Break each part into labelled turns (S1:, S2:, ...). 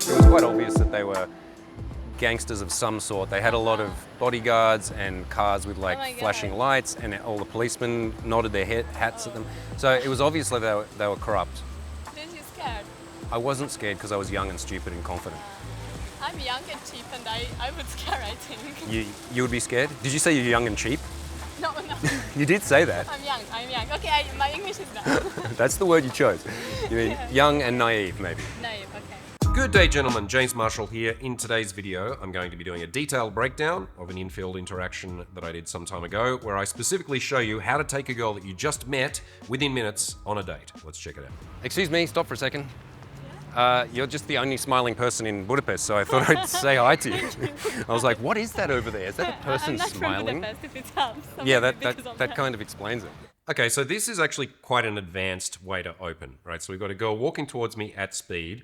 S1: It was quite obvious that they were gangsters of some sort. They had a lot of bodyguards and cars with like flashing lights, and all the policemen nodded their hats at them. So it was obvious that they were corrupt.
S2: Did you scared?
S1: I wasn't scared because I was young and stupid and confident.
S2: I'm young and cheap, and I would scare, I think.
S1: You would be scared? Did you say you're young and cheap?
S2: No.
S1: You did say that.
S2: I'm young. Okay, my English is bad.
S1: That's the word you chose. You mean young and naive, maybe?
S2: Naive, okay.
S3: Good day, gentlemen. James Marshall here. In today's video, I'm going to be doing a detailed breakdown of an in-field interaction that I did some time ago, where I specifically show you how to take a girl that you just met within minutes on a date. Let's check it out.
S1: Excuse me, stop for a second. You're just the only smiling person in Budapest, so I thought I'd say hi to you. I was like, what is that over there? Is that a person
S2: I'm not
S1: smiling?
S2: From Budapest, if it helps.
S1: Yeah, that kind of explains it.
S3: Okay, so this is actually quite an advanced way to open, right? So we've got a girl walking towards me at speed,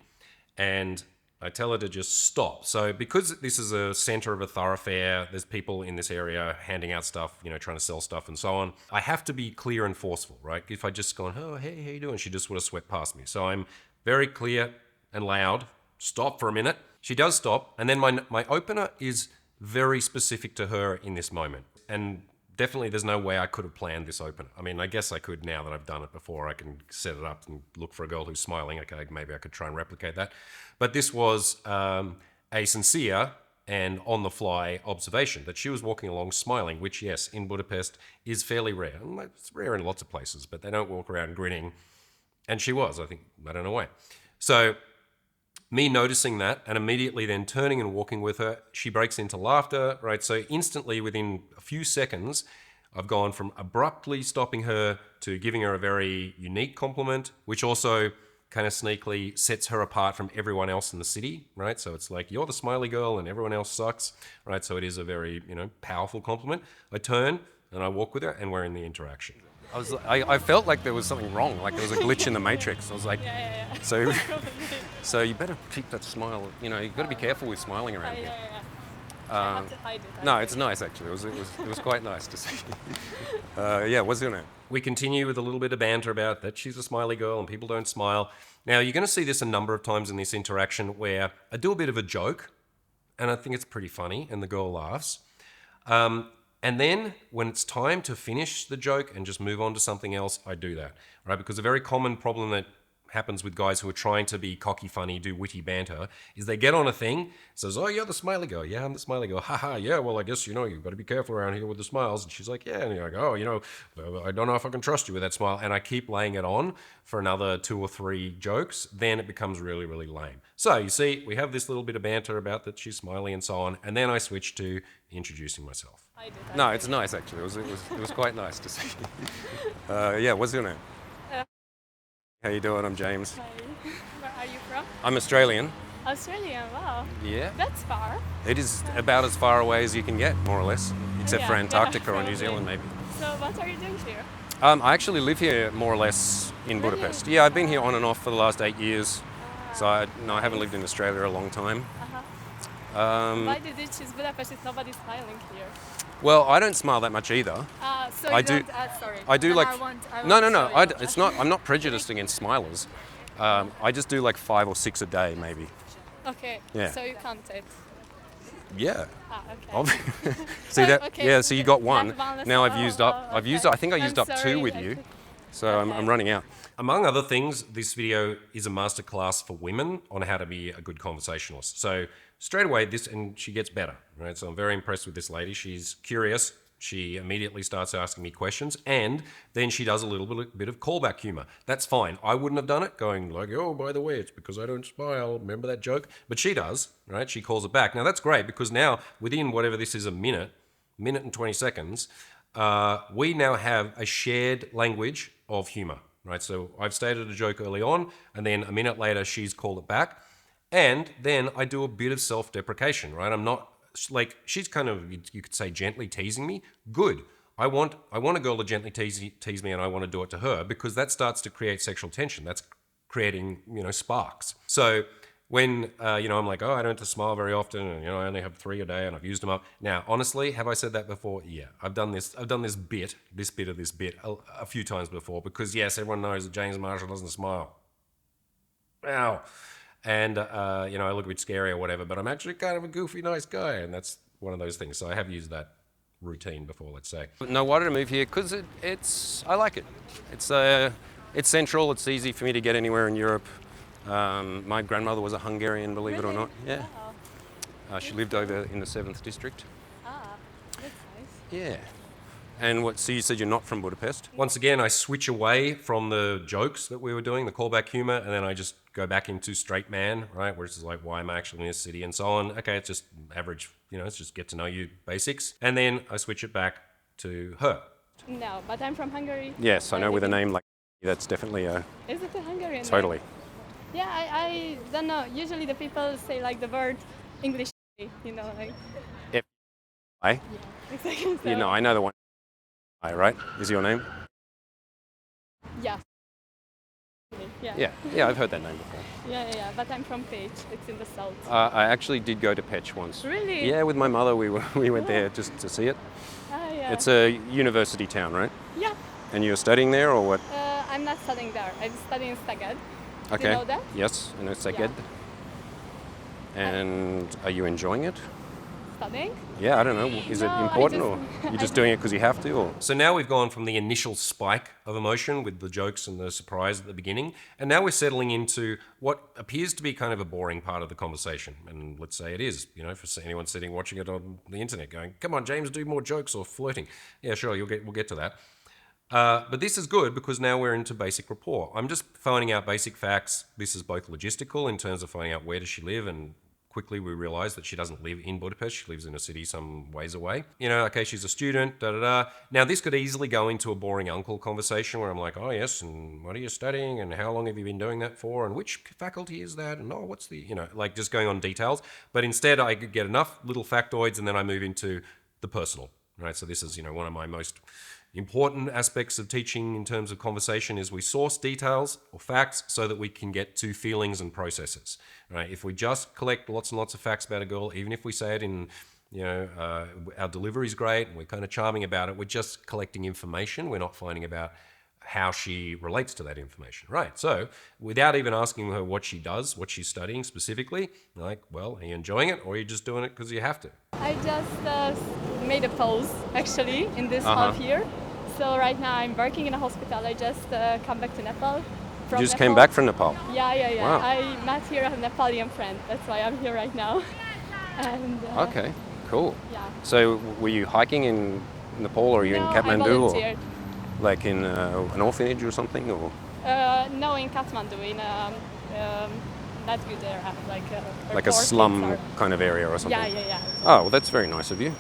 S3: and I tell her to just stop. So because this is a center of a thoroughfare, there's people in this area handing out stuff, trying to sell stuff and so on. I have to be clear and forceful, right? If I just go, oh, hey, how you doing? She just would have swept past me. So I'm very clear and loud. Stop for a minute. She does stop. And then my opener is very specific to her in this moment. And definitely there's no way I could have planned this opener. I mean, I guess I could now that I've done it before. I can set it up and look for a girl who's smiling. Okay, maybe I could try and replicate that. But this was a sincere and on-the-fly observation that she was walking along smiling, which, yes, in Budapest is fairly rare. It's rare in lots of places, but they don't walk around grinning. And she was, I don't know why. So me noticing that and immediately then turning and walking with her, she breaks into laughter, right? So instantly within a few seconds, I've gone from abruptly stopping her to giving her a very unique compliment, which also kind of sneakily sets her apart from everyone else in the city, right? So it's like, you're the smiley girl and everyone else sucks, right? So it is a very, powerful compliment. I turn and I walk with her and we're in the interaction.
S1: I felt like there was something wrong, like there was a glitch in the matrix. I was like, so you better keep that smile. You've got to be careful with smiling around here.
S2: I have to hide it.
S1: No, it's nice actually. It was quite nice to see. Yeah, what's your name?
S3: We continue with a little bit of banter about that she's a smiley girl and people don't smile. Now, you're going to see this a number of times in this interaction where I do a bit of a joke, and I think it's pretty funny, and the girl laughs. And then when it's time to finish the joke and just move on to something else, I do that, right? Because a very common problem that happens with guys who are trying to be cocky, funny, do witty banter, is they get on a thing, says, oh, you're the smiley girl. Yeah, I'm the smiley girl. Haha, yeah, well, I guess, you've got to be careful around here with the smiles. And she's like, yeah. And you're like, oh, I don't know if I can trust you with that smile. And I keep laying it on for another 2 or 3 jokes. Then it becomes really, really lame. So you see, we have this little bit of banter about that she's smiley and so on. And then I switch to introducing myself.
S1: No, it's nice actually. It was quite nice to see. Yeah, what's your name? How you doing? I'm James.
S2: Hi. Where are you from?
S1: I'm Australian.
S2: Australia, wow.
S1: Yeah.
S2: That's far.
S1: It is about as far away as you can get, more or less, except for Antarctica or New Zealand, maybe.
S2: So what are you doing here?
S1: I actually live here more or less in Budapest. Yeah, I've been here on and off for the last 8 years. So I haven't lived in Australia a long time.
S2: Why did you choose Budapest if nobody's smiling here?
S1: Well, I don't smile that much either.
S2: So you don't, sorry.
S1: I do
S2: then
S1: like.
S2: I want,
S1: No. It's not. I'm not prejudiced against smilers. I just do like 5 or 6 a day, maybe.
S2: Okay.
S1: Yeah.
S2: So you counted.
S1: Yeah.
S2: Okay.
S1: See that?
S2: Okay.
S1: Yeah. So you got one.
S2: That's
S1: Now I've used up.
S2: okay.
S1: I've used. I think I used
S2: I'm
S1: up 2
S2: sorry,
S1: with you. So I'm running out.
S3: Among other things, this video is a masterclass for women on how to be a good conversationalist. So straight away, and she gets better, right? So I'm very impressed with this lady. She's curious. She immediately starts asking me questions, and then she does a little bit of callback humor. That's fine. I wouldn't have done it, going like, oh, by the way, it's because I don't smile. Remember that joke? But she does, right? She calls it back. Now, that's great, because now, within whatever this is, a minute and 20 seconds, we now have a shared language of humor, right? So I've stated a joke early on, and then a minute later, she's called it back. And then I do a bit of self-deprecation, right? I'm not like, she's kind of, you could say, gently teasing me. Good. I want a girl to gently tease me, and I want to do it to her, because that starts to create sexual tension. That's creating, sparks. So when, I'm like, oh, I don't have to smile very often, and, I only have 3 a day, and I've used them up. Now, honestly, have I said that before? Yeah, I've done this bit a few times before, because yes, everyone knows that James Marshall doesn't smile. Ow. and I look a bit scary or whatever, but I'm actually kind of a goofy, nice guy, and that's one of those things. So I have used that routine before, let's say.
S1: No, why did I move here? Because I like it. It's central. It's easy for me to get anywhere in Europe. My grandmother was a Hungarian, believe it or not. Yeah.
S2: Wow.
S1: She lived over in the 7th district.
S2: Ah, that's nice.
S1: Yeah. And so you said you're not from Budapest?
S3: Once again, I switch away from the jokes that we were doing, the callback humor, and then I just go back into straight man, right? Where it's like, why am I actually in this city and so on. Okay, it's just average, it's just get to know you basics. And then I switch it back to her.
S2: No, but I'm from Hungary.
S1: Yes, I know with a
S2: live in-
S1: name like that's definitely a...
S2: Is it a Hungarian name?
S1: Totally.
S2: Yeah, I don't know. Usually the people say like the word English, like.
S1: I?
S2: Exactly. So,
S1: I know the one. I, right? Is your name?
S2: Yeah.
S1: Yeah. Yeah, I've heard that name before.
S2: Yeah. But I'm from Pécs. It's in the south.
S1: I actually did go to Pécs once.
S2: Really?
S1: Yeah, with my mother, we went there just to see it.
S2: Ah, yeah.
S1: It's a university town, right?
S2: Yeah.
S1: And you're studying there or what?
S2: I'm not studying there. I'm studying in Szeged.
S1: Okay.
S2: Do you know that?
S1: Yes, I know Szeged.
S2: Yeah.
S1: And are you enjoying it?
S2: Studying?
S1: Yeah, I don't know. Is it
S2: No, I
S1: important
S2: just-
S1: or you're just doing it because you have to? Or?
S3: So now we've gone from the initial spike of emotion with the jokes and the surprise at the beginning, and now we're settling into what appears to be kind of a boring part of the conversation. And let's say it is, for anyone sitting watching it on the internet going, come on, James, do more jokes or flirting. Yeah, sure, we'll get to that. But this is good because now we're into basic rapport. I'm just phoning out basic facts. This is both logistical in terms of finding out where does she live, and quickly we realise that she doesn't live in Budapest. She lives in a city some ways away. Okay, she's a student, da-da-da. Now, this could easily go into a boring uncle conversation where I'm like, oh, yes, and what are you studying, and how long have you been doing that for, and which faculty is that, and what's the, like just going on details. But instead, I could get enough little factoids, and then I move into the personal, right? So this is, one of my most important aspects of teaching in terms of conversation is we source details or facts so that we can get to feelings and processes. Right? If we just collect lots and lots of facts about a girl, even if we say it in, our delivery is great and we're kind of charming about it, we're just collecting information. We're not finding about how she relates to that information. Right. So without even asking her what she does, what she's studying specifically, like, well, are you enjoying it or are you just doing it because you have to?
S2: I just made a pause actually in this half year. So right now I'm working in a hospital. I just come back to Nepal.
S1: You just came back from Nepal?
S2: Yeah.
S1: Wow.
S2: I met here a Nepalian friend. That's why I'm here right now. And
S1: Okay, cool.
S2: Yeah.
S1: So were you hiking in Nepal or are you in
S2: I
S1: Kathmandu or
S2: volunteered.
S1: like in an orphanage or something? Or
S2: No, in Kathmandu, in not good area,
S1: like a
S2: poor
S1: slum
S2: kids
S1: kind of area or something?
S2: Yeah.
S1: Oh, well, that's very nice of you.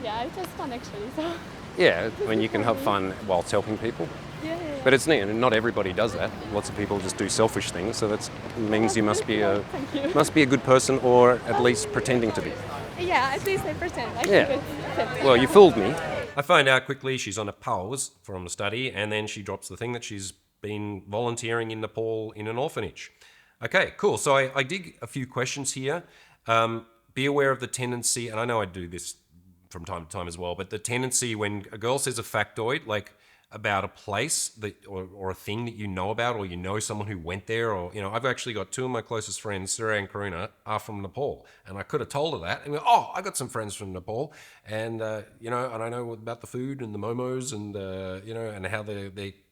S2: Yeah, it was fun actually. So
S1: Yeah, when you can have fun whilst helping people.
S2: yeah.
S1: But it's neat, and not everybody does that. Lots of people just do selfish things, so that means you must be a
S2: Thank you.
S1: must be a good person, or at least pretending to be.
S2: Yeah, at least I pretend. I
S1: Yeah.
S2: think it's
S1: Well, you fooled me.
S3: I find out quickly she's on a pause from the study, and then she drops the thing that she's been volunteering in Nepal in an orphanage. Okay, cool. So I dig a few questions here. Be aware of the tendency, and I know I do this from time to time as well, but the tendency when a girl says a factoid, like about a place that or a thing that you know about, or you know someone who went there, or I've actually got two of my closest friends, Surya and Karuna, are from Nepal, and I could have told her that, and go, oh, I got some friends from Nepal, and and I know about the food and the momos, and and how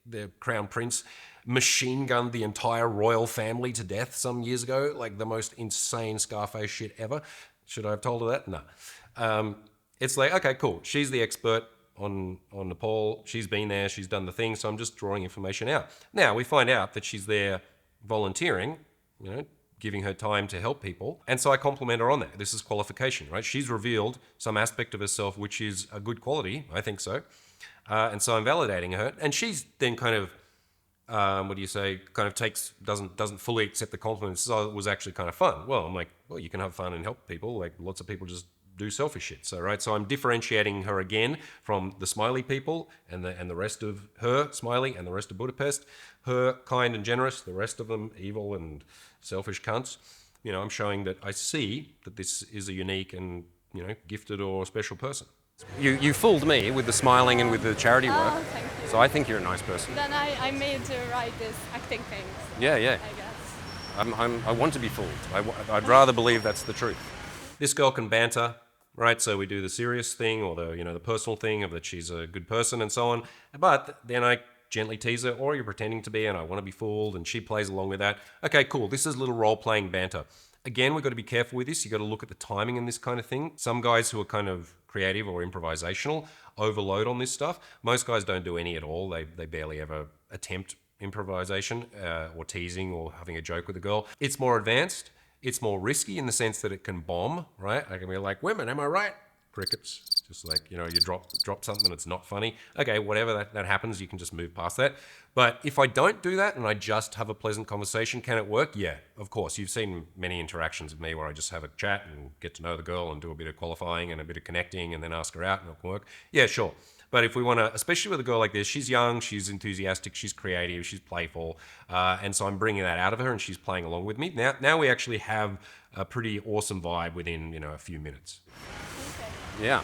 S3: their crown prince machine gunned the entire royal family to death some years ago, like the most insane Scarface shit ever. Should I have told her that? No. It's like, okay, cool. She's the expert on Nepal. She's been there. She's done the thing. So I'm just drawing information out. Now, we find out that she's there volunteering, giving her time to help people. And so I compliment her on that. This is qualification, right? She's revealed some aspect of herself which is a good quality. I think so. And so I'm validating her. And she's then kind of, kind of doesn't fully accept the compliment. So it was actually kind of fun. Well, I'm like, well, you can have fun and help people. Like lots of people just do selfish shit. So I'm differentiating her again from the smiley people and the rest of her smiley and the rest of Budapest. Her kind and generous, the rest of them evil and selfish cunts. I'm showing that I see that this is a unique and gifted or special person.
S1: You fooled me with the smiling and with the charity work.
S2: Oh, thank you.
S1: So I think you're a nice person.
S2: Then I made to write this acting things,
S1: Yeah.
S2: I guess.
S1: I want to be fooled. I'd rather believe that's the truth.
S3: This girl can banter, right? So we do the serious thing or the personal thing of that she's a good person and so on. But then I gently tease her, or you're pretending to be and I want to be fooled, and she plays along with that. Okay, cool. This is little role-playing banter. Again, we've got to be careful with this. You've got to look at the timing in this kind of thing. Some guys who are kind of creative or improvisational overload on this stuff. Most guys don't do any at all. They barely ever attempt improvisation or teasing or having a joke with a girl. It's more advanced. It's more risky in the sense that it can bomb, right? I can be like, women, am I right? Crickets. Just like, you drop something that's not funny. Okay, whatever that happens, you can just move past that. But if I don't do that and I just have a pleasant conversation, can it work? Yeah, of course. You've seen many interactions with me where I just have a chat and get to know the girl and do a bit of qualifying and a bit of connecting and then ask her out and it can work. Yeah, sure. But if we want to, especially with a girl like this, she's young, she's enthusiastic, she's creative, she's playful. And so I'm bringing that out of her and she's playing along with me. Now we actually have a pretty awesome vibe within, a few minutes.
S1: Yeah.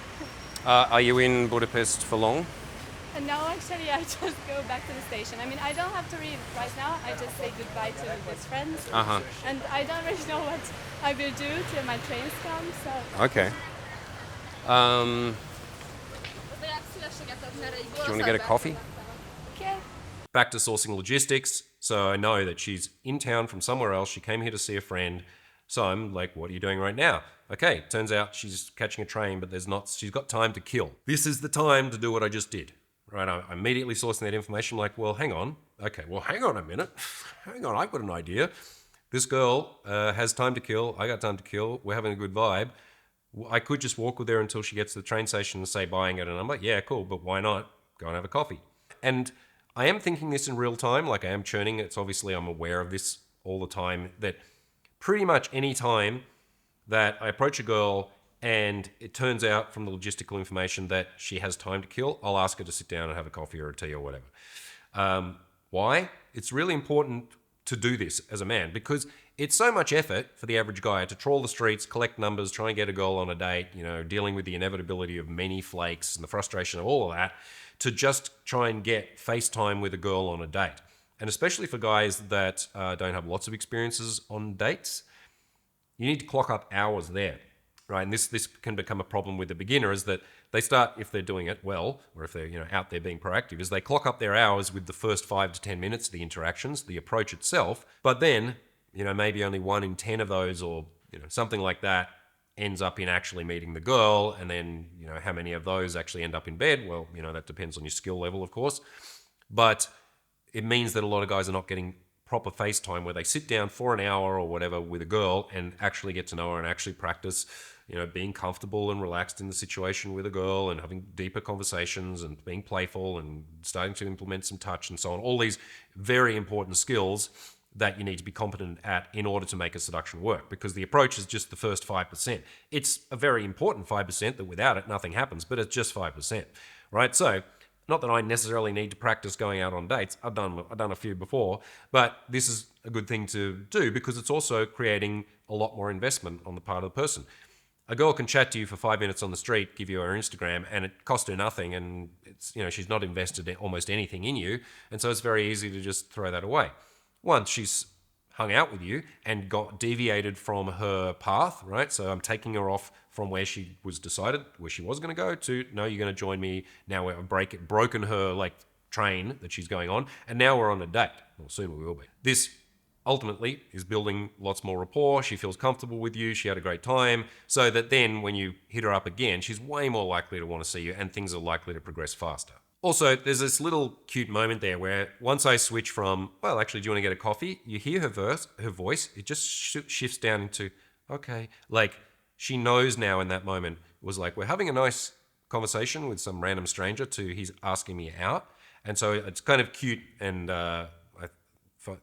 S1: Are you in Budapest for long?
S2: No, actually, I just go back to the station. I mean, I don't have to read right now. I just say goodbye to his friends. And I don't really know what I will do till my trains come, so...
S1: Okay. Do you want to get a coffee?
S2: Okay.
S3: Back to sourcing logistics. So I know that she's in town from somewhere else. She came here to see a friend. So I'm like, what are you doing right now? Okay, turns out she's catching a train, but she's got time to kill. This is the time to do what I just did. Right, I'm immediately sourcing that information like, well, hang on. Okay, well, hang on a minute. Hang on, I've got an idea. This girl has time to kill. I got time to kill. We're having a good vibe. I could just walk with her until she gets to the train station and say bye and get a number. Yeah, cool, but why not go and have a coffee? And I am thinking this in real time, like I am churning. It's obviously I'm aware of this all the time, that pretty much any time that I approach a girl and it turns out from the logistical information that she has time to kill, I'll ask her to sit down and have a coffee or a tea or whatever. Why? It's really important to do this as a man because it's so much effort for the average guy to trawl the streets, collect numbers, try and get a girl on a date, dealing with the inevitability of many flakes and the frustration of all of that, to just try and get FaceTime with a girl on a date. And especially for guys that don't have lots of experiences on dates, you need to clock up hours there, right? And this can become a problem with the beginner is that they start, if they're doing it well, or if they're out there being proactive, is they clock up their hours with the first 5 to 10 minutes of the interactions, the approach itself, but then, maybe only 1 in 10 of those or, something like that ends up in actually meeting the girl. And then, how many of those actually end up in bed? Well, that depends on your skill level, of course. But it means that a lot of guys are not getting proper FaceTime where they sit down for an hour or whatever with a girl and actually get to know her and actually practice, being comfortable and relaxed in the situation with a girl and having deeper conversations and being playful and starting to implement some touch and so on. All these very important skills that you need to be competent at in order to make a seduction work, because the approach is just the first 5%. It's a very important 5% that without it, nothing happens, but it's just 5%, right? So not that I necessarily need to practice going out on dates. I've done a few before, but this is a good thing to do because it's also creating a lot more investment on the part of the person. A girl can chat to you for 5 minutes on the street, give you her Instagram, and it costs her nothing, and it's she's not invested in almost anything in you, and so it's very easy to just throw that away. Once she's hung out with you and got deviated from her path, right? So I'm taking her off from where she was going to go to, no, you're going to join me. Now we've broken her train that she's going on, and now we're on a date. Well, soon we will be. This ultimately is building lots more rapport. She feels comfortable with you. She had a great time. So that then when you hit her up again, she's way more likely to want to see you and things are likely to progress faster. Also, there's this little cute moment there where once I switch from, well, actually, do you want to get a coffee? You hear her voice, it just shifts down into, okay. She knows now in that moment, it was like, we're having a nice conversation with some random stranger to he's asking me out. And so it's kind of cute and I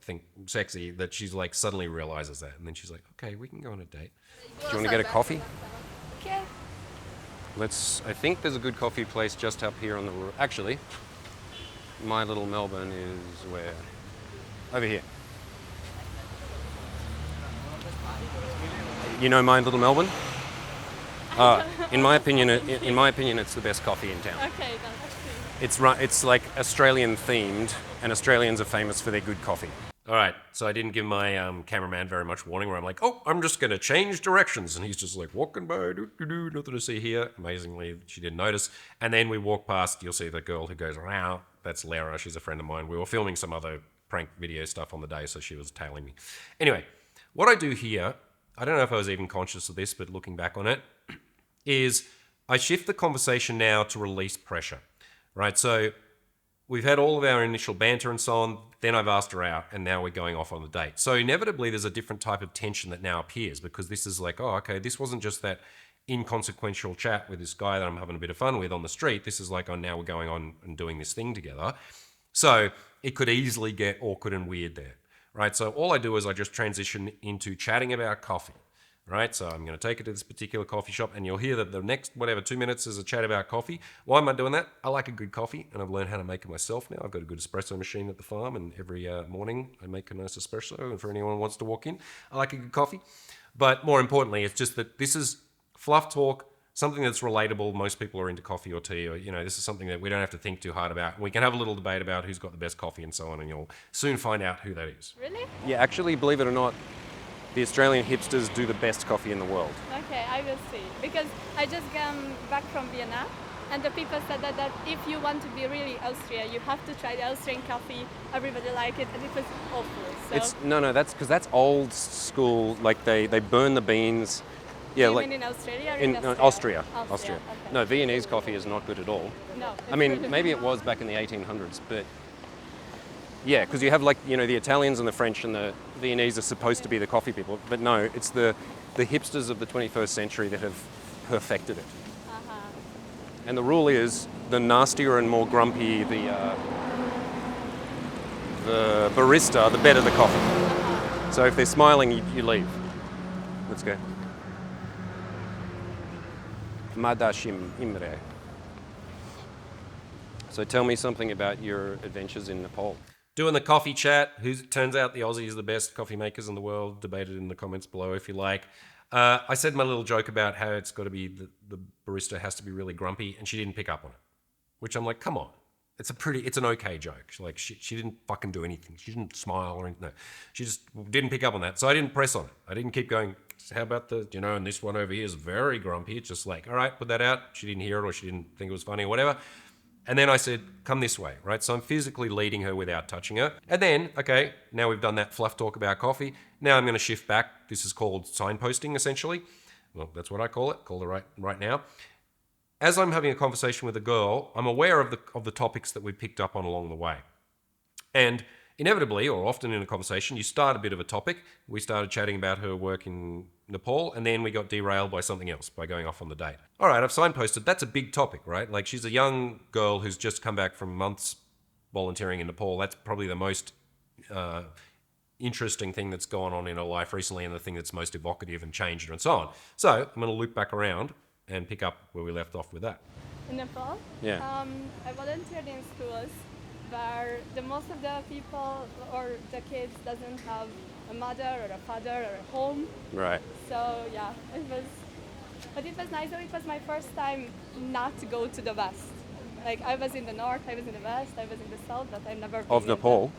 S3: think sexy that she's suddenly realizes that. And then she's like, okay, we can go on a date.
S1: Do you want to get a coffee?
S2: Okay.
S1: I think there's a good coffee place just up here on the road. Actually, My Little Melbourne is where? Over here. You know My Little Melbourne? In my opinion, it's the best coffee in town.
S2: Okay, that's
S1: It's like Australian themed, and Australians are famous for their good coffee.
S3: All right, so I didn't give my cameraman very much warning where I'm like, oh, I'm just going to change directions. And he's just like, walking by, nothing to see here. Amazingly, she didn't notice. And then we walk past, you'll see the girl who goes, wow, that's Lara. She's a friend of mine. We were filming some other prank video stuff on the day, so she was tailing me. Anyway, what I do here, I don't know if I was even conscious of this, but looking back on it, is I shift the conversation now to release pressure, right? So we've had all of our initial banter and so on. Then I've asked her out, and now we're going off on a date. So inevitably, there's a different type of tension that now appears because this is like, oh, okay, this wasn't just that inconsequential chat with this guy that I'm having a bit of fun with on the street. This is like, oh, now we're going on and doing this thing together. So it could easily get awkward and weird there, right? So all I do is I just transition into chatting about coffee. Right, so I'm going to take it to this particular coffee shop, and you'll hear that the next, 2 minutes is a chat about coffee. Why am I doing that? I like a good coffee, and I've learned how to make it myself now. I've got a good espresso machine at the farm, and every morning I make a nice espresso, and for anyone who wants to walk in, I like a good coffee. But more importantly, it's just that this is fluff talk, something that's relatable. Most people are into coffee or tea, or, this is something that we don't have to think too hard about. We can have a little debate about who's got the best coffee and so on, and you'll soon find out who that is.
S2: Really?
S1: Yeah, actually, believe it or not, the Australian hipsters do the best coffee in the world.
S2: Okay, I will see. Because I just came back from Vienna, and the people said that if you want to be really Austria, you have to try the Austrian coffee. Everybody liked it, and it was awful. So
S1: That's because that's old school. Like they burn the beans. Yeah,
S2: you
S1: like
S2: mean in Australia or
S1: in
S2: Austria?
S1: Austria.
S2: Okay.
S1: No, Viennese coffee is not good at all.
S2: No.
S1: I mean, maybe it was back in the 1800s, but yeah, because you have the Italians and the French and the Viennese are supposed to be the coffee people, but no, it's the hipsters of the 21st century that have perfected it.
S2: Uh-huh.
S1: And the rule is, the nastier and more grumpy the barista, the better the coffee.
S2: Uh-huh.
S1: So if they're smiling, you leave. Let's go. Madashim Imre. So tell me something about your adventures in Nepal.
S3: Doing the coffee chat. Turns out the Aussies are the best coffee makers in the world. Debated in the comments below if you like. I said my little joke about how it's got to be the barista has to be really grumpy, and she didn't pick up on it. Which I'm like, come on, it's an okay joke. She didn't fucking do anything. She didn't smile or anything. No, she just didn't pick up on that. So I didn't press on it. I didn't keep going. How about and this one over here is very grumpy. It's just like, all right, put that out. She didn't hear it or she didn't think it was funny or whatever. And then I said, come this way, right? So I'm physically leading her without touching her. And then, okay, now we've done that fluff talk about coffee. Now I'm going to shift back. This is called signposting, essentially. Well, that's what I call it. Call it right now. As I'm having a conversation with a girl, I'm aware of the topics that we picked up on along the way. And inevitably, or often in a conversation, you start a bit of a topic. We started chatting about her work in Nepal, and then we got derailed by something else, by going off on the date. All right, I've signposted. That's a big topic, right? Like, she's a young girl who's just come back from months volunteering in Nepal. That's probably the most interesting thing that's gone on in her life recently, and the thing that's most evocative and changed her and so on. So I'm going to loop back around and pick up where we left off with that.
S2: In Nepal?
S1: Yeah.
S2: I volunteered in schools where the most of the people or the kids doesn't have a mother or a father or a home.
S1: Right.
S2: So yeah, it was nice. It was my first time not to go to the west. Like, I was in the north, I was in the west, I was in the south, but I've never been
S1: Of Nepal?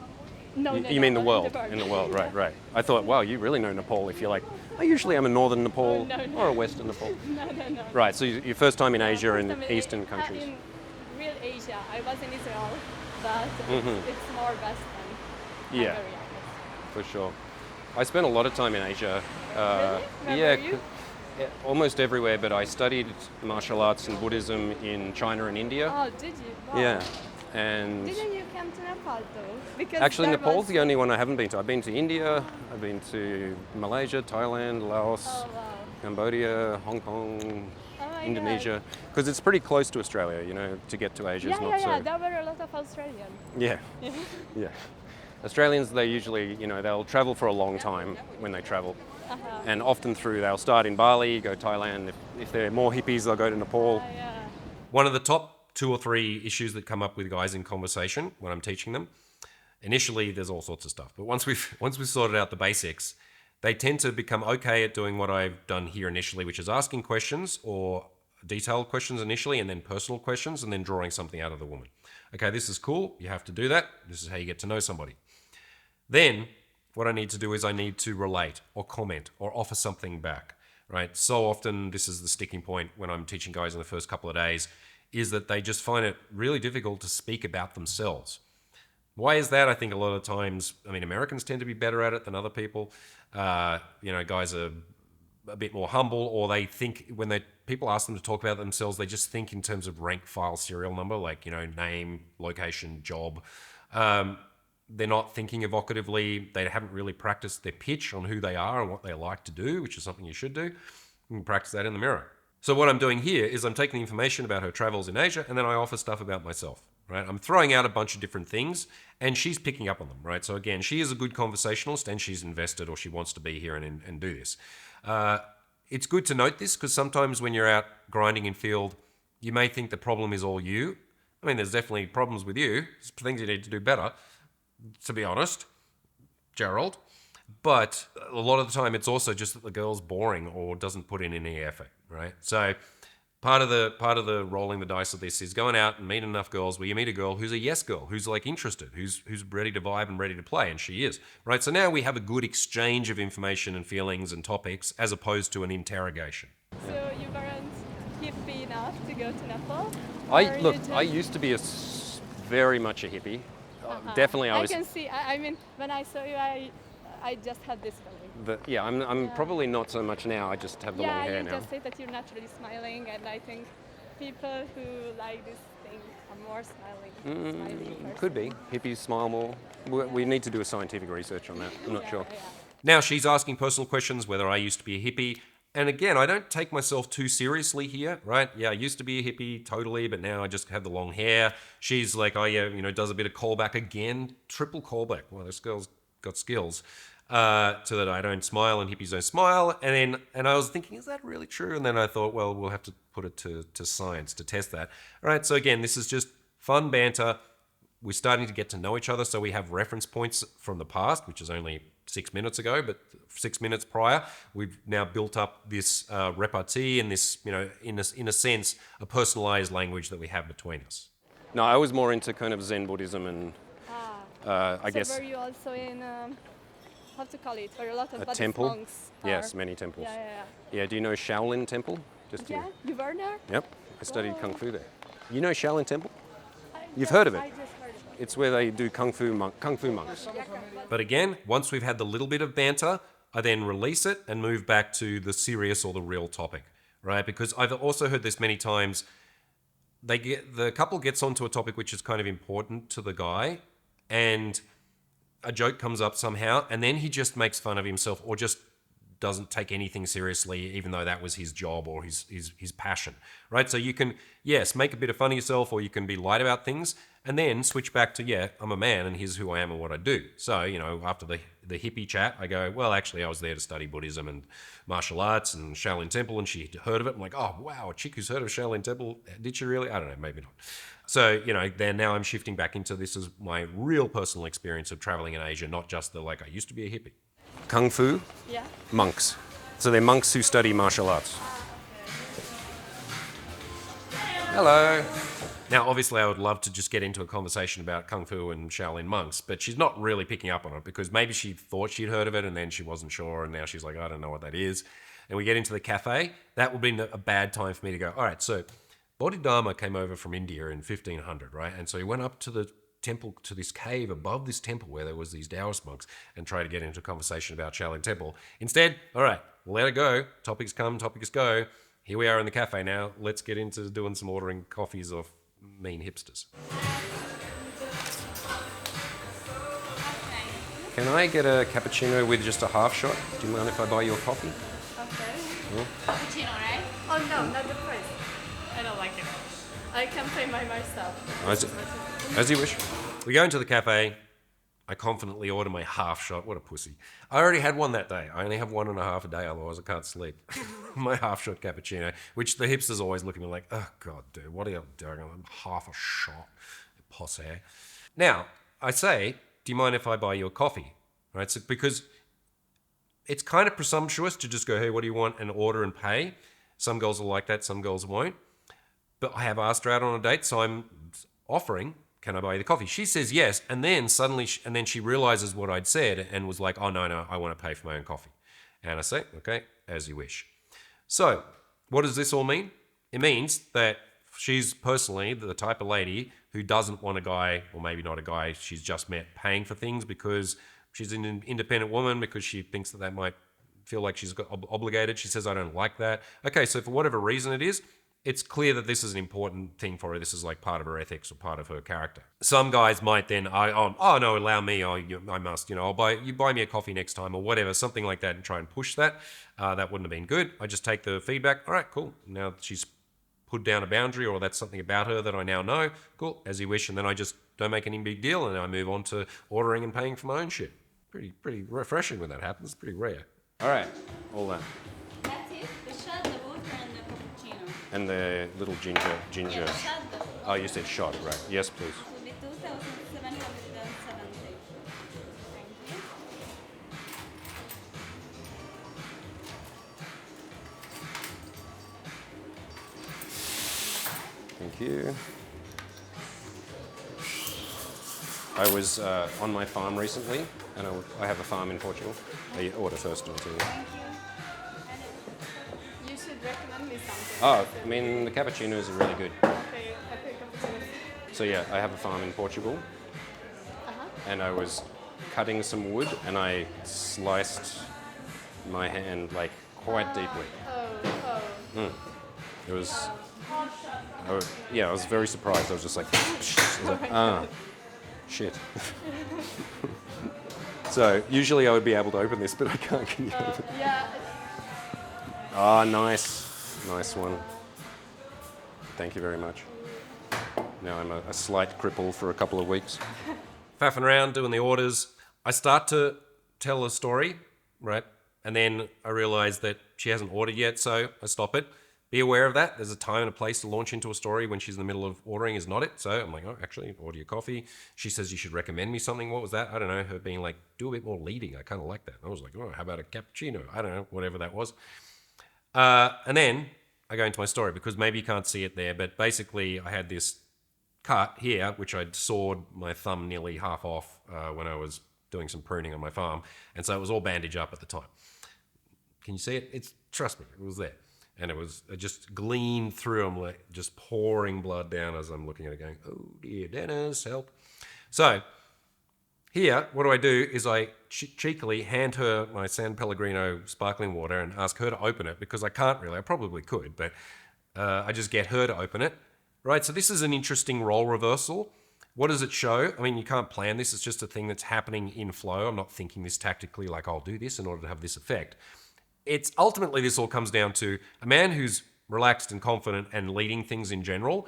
S2: No,
S1: You mean the world?
S2: in
S1: In the world, right. I thought, wow, you really know Nepal if you're like, I usually am a northern Nepal
S2: No.
S1: or a western Nepal.
S2: No.
S1: Right, so your first time in Asia and
S2: First time
S1: eastern countries.
S2: In real Asia. I was in Israel, but it's more western.
S1: Yeah.
S2: Hungary,
S1: For sure. I spent a lot of time in Asia.
S2: Really?
S1: Yeah,
S2: Where were you?
S1: almost everywhere, but I studied martial arts and Buddhism in China and India.
S2: Oh, did you? Wow.
S1: Yeah. And
S2: Didn't you come to Nepal though? Because
S1: actually,
S2: there
S1: Nepal's
S2: was...
S1: the only one I haven't been to. I've been to India, I've been to Malaysia, Thailand, Laos,
S2: Oh wow.
S1: Cambodia, Hong Kong,
S2: Oh my
S1: Indonesia. Because it's pretty close to Australia, to get to Asia is
S2: God.
S1: not
S2: Yeah.
S1: so.
S2: There were a lot of Australians.
S1: Yeah. Yeah. Australians, they usually, they'll travel for a long time when they travel. And often they'll start in Bali, go Thailand. If they're more hippies, they'll go to Nepal.
S2: Yeah.
S3: One of the top 2 or 3 issues that come up with guys in conversation when I'm teaching them, initially there's all sorts of stuff, but once we've sorted out the basics, they tend to become okay at doing what I've done here initially, which is asking questions or detailed questions initially, and then personal questions, and then drawing something out of the woman. Okay, this is cool. You have to do that. This is how you get to know somebody. Then what I need to do is I need to relate or comment or offer something back, right? So often this is the sticking point when I'm teaching guys in the first couple of days, is that they just find it really difficult to speak about themselves. Why is that? I think a lot of times, I mean, Americans tend to be better at it than other people. Guys are a bit more humble, or they think when people ask them to talk about themselves, they just think in terms of rank, file, serial number, like, name, location, job. They're not thinking evocatively. They haven't really practiced their pitch on who they are and what they like to do, which is something you should do. You can practice that in the mirror. So what I'm doing here is I'm taking the information about her travels in Asia, and then I offer stuff about myself, right? I'm throwing out a bunch of different things, and she's picking up on them, right? So again, she is a good conversationalist, and she's invested, or she wants to be here and do this. It's good to note this, because sometimes when you're out grinding in field, you may think the problem is all you. I mean, there's definitely problems with you. There's things you need to do better, to be honest, Gerald. But a lot of the time, it's also just that the girl's boring or doesn't put in any effort, right? So part of the rolling the dice of this is going out and meet enough girls where you meet a girl who's a yes girl, who's like interested, who's ready to vibe and ready to play, and she is, right? So now we have a good exchange of information and feelings and topics as opposed to an interrogation.
S2: So you weren't hippie enough to go to Nepal?
S1: I used to be very much a hippie. Definitely, I was.
S2: I can see. I mean, when I saw you, I just had this feeling.
S1: I'm probably not so much now. I just have the long hair
S2: you
S1: now.
S2: just say that you're naturally smiling, and I think people who like this thing are more smiling.
S1: Could be. Hippies smile more. We need to do a scientific research on that. I'm not sure.
S2: Yeah.
S3: Now she's asking personal questions, whether I used to be a hippie. And again, I don't take myself too seriously here, right? Yeah, I used to be a hippie, totally, but now I just have the long hair. She's like, does a bit of callback again, triple callback. Well, this girl's got skills. So that I don't smile and hippies don't smile. And I was thinking, is that really true? And then I thought, well, we'll have to put it to science to test that. All right, so again, this is just fun banter. We're starting to get to know each other, so we have reference points from the past, which is only 6 minutes ago, but 6 minutes prior, we've now built up this repartee and this, in a sense, a personalized language that we have between us.
S1: No, I was more into kind of Zen Buddhism and I guess.
S2: Were you also in, how to call it, where a lot of Buddhist
S1: temple?
S2: monks are?
S1: Yes, many temples.
S2: Yeah.
S1: Yeah, do you know Shaolin Temple?
S2: You were there?
S1: Yep, I studied Kung Fu there. You know Shaolin Temple? You've heard of it?
S2: I just heard of it.
S1: It's where they do Kung Fu monks.
S3: But again, once we've had the little bit of banter, I then release it and move back to the serious or the real topic, right? Because I've also heard this many times. The couple gets onto a topic which is kind of important to the guy, and a joke comes up somehow, and then he just makes fun of himself or just doesn't take anything seriously, even though that was his job or his passion, right? So you can, yes, make a bit of fun of yourself, or you can be light about things, and then switch back to, yeah, I'm a man and here's who I am and what I do. So, after the hippie chat, I go, well, actually, I was there to study Buddhism and martial arts and Shaolin Temple, and she heard of it. I'm like, oh, wow, a chick who's heard of Shaolin Temple, did she really? I don't know, maybe not. So, then now I'm shifting back into this as my real personal experience of traveling in Asia, not just I used to be a hippie.
S1: Kung Fu monks. So they're monks who study martial arts. Hello. Now, obviously, I would love to just get into a conversation about Kung Fu and Shaolin monks, but she's not really picking up on it because maybe she thought she'd heard of it and then she wasn't sure, and now she's like, I don't know what that is. And we get into the cafe. That would be a bad time for me to go, all right, so Bodhidharma came over from India in 1500, right? And so he went up to the temple, to this cave above this temple where there was these Taoist monks, and tried to get into a conversation about Shaolin Temple. Instead, all right, let it go. Topics come, topics go. Here we are in the cafe now. Let's get into doing some ordering coffees off mean hipsters. Can I get a cappuccino with just a half shot? Do you mind if I buy you a coffee?
S2: Okay.
S1: Yeah.
S4: Cappuccino, right?
S2: Oh no, not the price. I don't like it. I can pay myself.
S1: As you wish.
S3: We go into the cafe. I confidently order my half shot. What a pussy. I already had one that day. I only have 1.5 a day, otherwise I can't sleep. My half shot cappuccino, which the hipsters always look at me like, oh God, dude, what are you doing? I'm half a shot, posse. Now, I say, do you mind if I buy you a coffee? Right? So, because it's kind of presumptuous to just go, hey, what do you want, and order and pay. Some girls will like that, some girls won't. But I have asked her out on a date, so I'm offering can I buy you the coffee? She says yes, and then suddenly, she realizes what I'd said and was like, oh, no, I want to pay for my own coffee. And I say, okay, as you wish. So what does this all mean? It means that she's personally the type of lady who doesn't want a guy, or maybe not a guy she's just met, paying for things because she's an independent woman, because she thinks that might feel like she's got obligated. She says, I don't like that. Okay, so for whatever reason it is, it's clear that this is an important thing for her. This is like part of her ethics or part of her character. Some guys might then, oh no, allow me. I must. I'll buy me a coffee next time or whatever, something like that, and try and push that. That wouldn't have been good. I just take the feedback. All right, cool. Now she's put down a boundary, or that's something about her that I now know. Cool, as you wish. And then I just don't make any big deal, and I move on to ordering and paying for my own shit. Pretty refreshing when that happens. Pretty rare.
S1: All right, all that.
S2: That's it. The shot, the water, and the cappuccino.
S1: And the little ginger.
S2: Yeah, the shot, the
S1: Oh, you said shot, right? Yes, please.
S2: It will be 2,770. Thank you.
S1: Thank you. I was on my farm recently, and I have a farm in Portugal. I order first and two.
S2: Thank you. And you should recommend me something.
S1: Oh, I mean, the cappuccinos are really good.
S2: Okay, I think cappuccino.
S1: So yeah, I have a farm in Portugal, and I was cutting some wood, and I sliced my hand like quite deeply. It was, I was very surprised. I was just like, shit. So usually I would be able to open this, but I can't. Can you open it?
S2: Yeah.
S1: Ah, nice one. Thank you very much. Now I'm a slight cripple for a couple of weeks.
S3: Faffing around, doing the orders. I start to tell a story, right? And then I realize that she hasn't ordered yet, so I stop it. Be aware of that. There's a time and a place to launch into a story when she's in the middle of ordering is not it. So I'm like, oh, actually, order your coffee. She says you should recommend me something. What was that? I don't know. Her being like, do a bit more leading. I kind of like that. I was like, oh, how about a cappuccino? I don't know, whatever that was. And then I go into my story because maybe you can't see it there, but basically I had this cut here, which I'd sawed my thumb nearly half off when I was doing some pruning on my farm. And so it was all bandaged up at the time. Can you see it? Trust me, it was there. And it just gleamed through. I'm like just pouring blood down as I'm looking at it going, oh dear, Dennis, help. So here, what do? Is I cheekily hand her my San Pellegrino sparkling water and ask her to open it because I can't really. I probably could, but I just get her to open it. Right, so this is an interesting role reversal. What does it show? I mean, you can't plan this. It's just a thing that's happening in flow. I'm not thinking this tactically like I'll do this in order to have this effect. It's ultimately this all comes down to a man who's relaxed and confident and leading things in general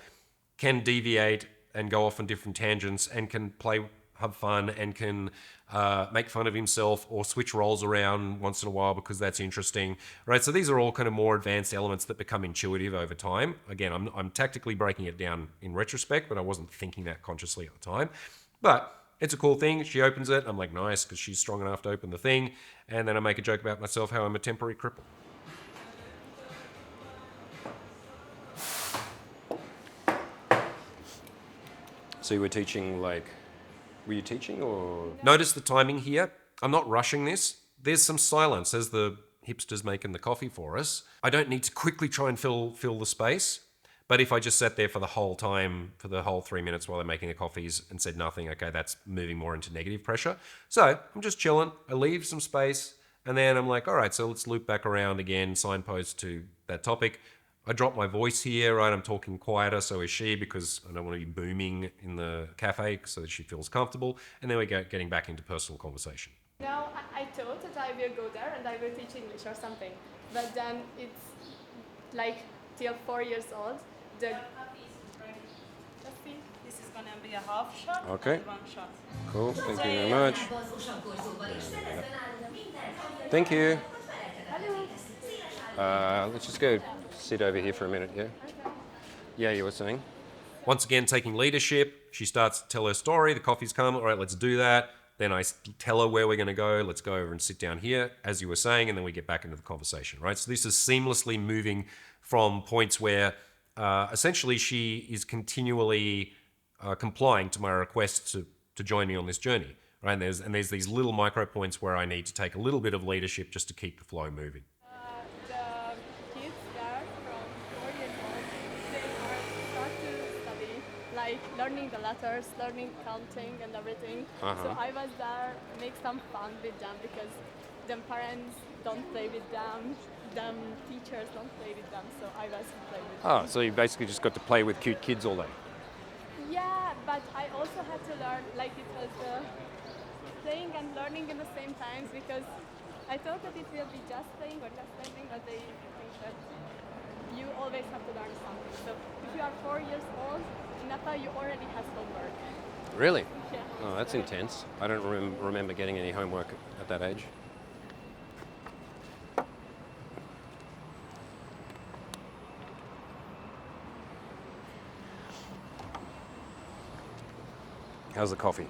S3: can deviate and go off on different tangents and can have fun and can make fun of himself or switch roles around once in a while because that's interesting, right? So these are all kind of more advanced elements that become intuitive over time. Again, I'm tactically breaking it down in retrospect, but I wasn't thinking that consciously at the time. But it's a cool thing. She opens it. I'm like, nice, because she's strong enough to open the thing. And then I make a joke about myself, how I'm a temporary cripple.
S1: So you were teaching were you teaching or?
S3: Notice the timing here. I'm not rushing this. There's some silence as the hipster's making the coffee for us. I don't need to quickly try and fill the space. But if I just sat there for the whole time, for the whole 3 minutes while they're making the coffees and said nothing, okay, that's moving more into negative pressure. So I'm just chilling. I leave some space and then I'm like, all right, so let's loop back around again, signpost to that topic. I drop my voice here, right? I'm talking quieter, so is she, because I don't want to be booming in the cafe so that she feels comfortable. And then we go getting back into personal conversation.
S2: Now, I thought that I will go there and I will teach English or something. But then it's like till 4 years old.
S4: This is going to be a half shot
S1: Okay.
S4: and 1 shot.
S1: Cool, thank you very much. Thank you. Let's just go sit over here for a minute, yeah? Yeah, you were saying?
S3: Once again, taking leadership, she starts to tell her story. The coffee's come. All right, let's do that. Then I tell her where we're going to go. Let's go over and sit down here, as you were saying, and then we get back into the conversation, right? So this is seamlessly moving from points where essentially she is continually complying to my request to join me on this journey, right? And there's these little micro points where I need to take a little bit of leadership just to keep the flow moving.
S2: The kids there from 4 years old, they are start to study, like learning the letters, learning counting and everything. So I was there, make some fun with them because the parents don't play with them, teachers don't play with them, so I was playing with them.
S1: Oh, so you basically just got to play with cute kids all day.
S2: Yeah, but I also had to learn, like it was playing and learning in the same times because I thought that it will be just playing or just learning, but they think that you always have to learn something. So if you are 4 years old, in Nepal you already have homework.
S1: Really?
S2: Yeah.
S1: Oh, that's intense. I don't remember getting any homework at that age. How's the coffee?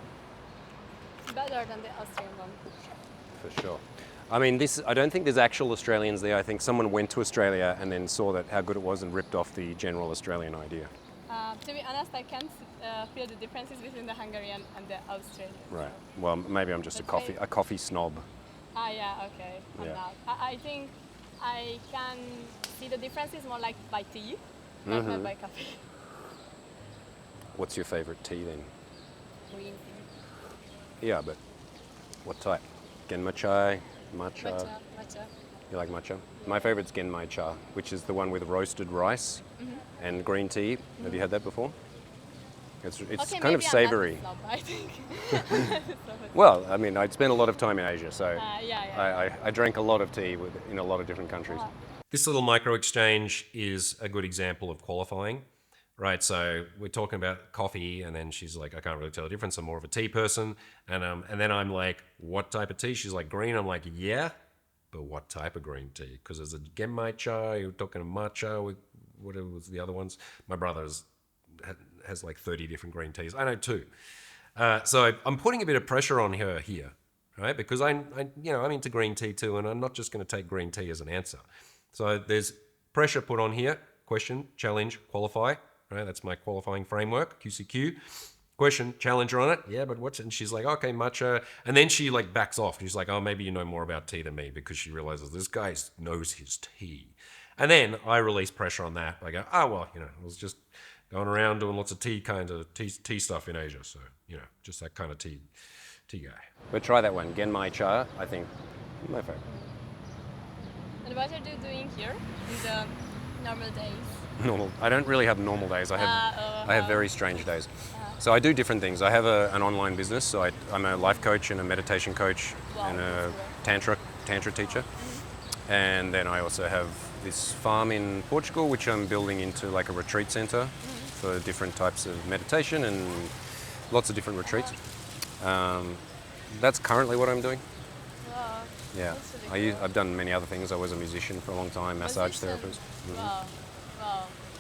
S2: Better than the Austrian one.
S1: For sure. I mean, I don't think there's actual Australians there. I think someone went to Australia and then saw how good it was and ripped off the general Australian idea.
S2: To be honest, I can't feel the differences between the Hungarian and the Australian.
S1: Right. Well, maybe I'm just
S2: That's
S1: a coffee snob.
S2: Yeah, okay. I'm
S1: Yeah.
S2: not. I think I can see the differences more like by tea, not by coffee.
S1: What's your favorite tea then?
S2: Green tea.
S1: Yeah, but what type? Genma chai, matcha.
S2: Matcha.
S1: You like matcha? My favorite's Genmai cha, which is the one with roasted rice and green tea. Have you had that before? It's
S2: Okay,
S1: kind of
S2: maybe
S1: savory.
S2: I'm not a snob, I think.
S1: Well, I mean, I'd spent a lot of time in Asia, so
S2: yeah.
S1: I drank a lot of tea in a lot of different countries.
S3: This little micro exchange is a good example of qualifying, right? So we're talking about coffee, and then she's like, I can't really tell the difference. I'm more of a tea person. And then I'm like, what type of tea? She's like, green. I'm like, yeah, but what type of green tea? Because there's a genmai chai, you're talking a matcha, whatever was the other ones. My brother has like 30 different green teas. I know too. So I'm putting a bit of pressure on her here, right? Because I'm into green tea too, and I'm not just going to take green tea as an answer. So there's pressure put on here. Question, challenge, qualify. Right? That's my qualifying framework, QCQ. Question, challenger on it. Yeah, but what's it? And she's like, okay, matcha. And then she like backs off. She's like, oh, maybe you know more about tea than me, because she realizes this guy knows his tea. And then I release pressure on that. I go, oh, well, I was just going around doing lots of tea stuff in Asia. So, just that kind of tea guy.
S1: But try that one, Genmai cha, I think, my favorite.
S2: And what are you doing here in the normal days?
S1: I don't really have normal days. I have very strange days. So I do different things. I have an online business. So I'm a life coach and a meditation coach and a tantra teacher. And then I also have this farm in Portugal, which I'm building into like a retreat center for different types of meditation and lots of different retreats. That's currently what I'm doing.
S2: Wow.
S1: Yeah,
S2: That's really cool.
S1: I've done many other things. I was a musician for a long time, massage therapist.
S2: Wow.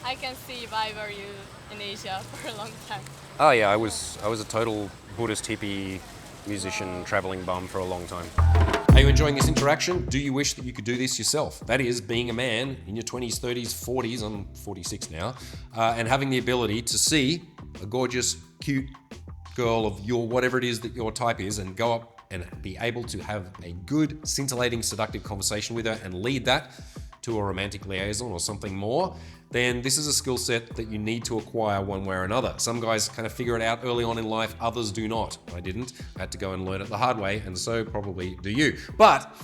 S2: I can see why were you in Asia for a long time.
S1: Oh yeah, I was a total Buddhist hippie musician, traveling bum for a long time.
S3: Are you enjoying this interaction? Do you wish that you could do this yourself? That is, being a man in your 20s, 30s, 40s, I'm 46 now, and having the ability to see a gorgeous, cute girl of your whatever it is that your type is, and go up and be able to have a good, scintillating, seductive conversation with her and lead that to a romantic liaison or something more, then this is a skill set that you need to acquire one way or another. Some guys kind of figure it out early on in life, others do not. I didn't. I had to go and learn it the hard way, and so probably do you. But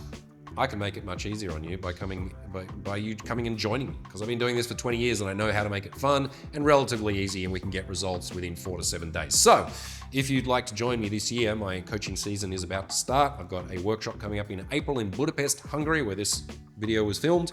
S3: I can make it much easier on you by you coming and joining me, because I've been doing this for 20 years and I know how to make it fun and relatively easy, and we can get results within 4 to 7 days. So if you'd like to join me this year, my coaching season is about to start. I've got a workshop coming up in April in Budapest, Hungary, where this video was filmed,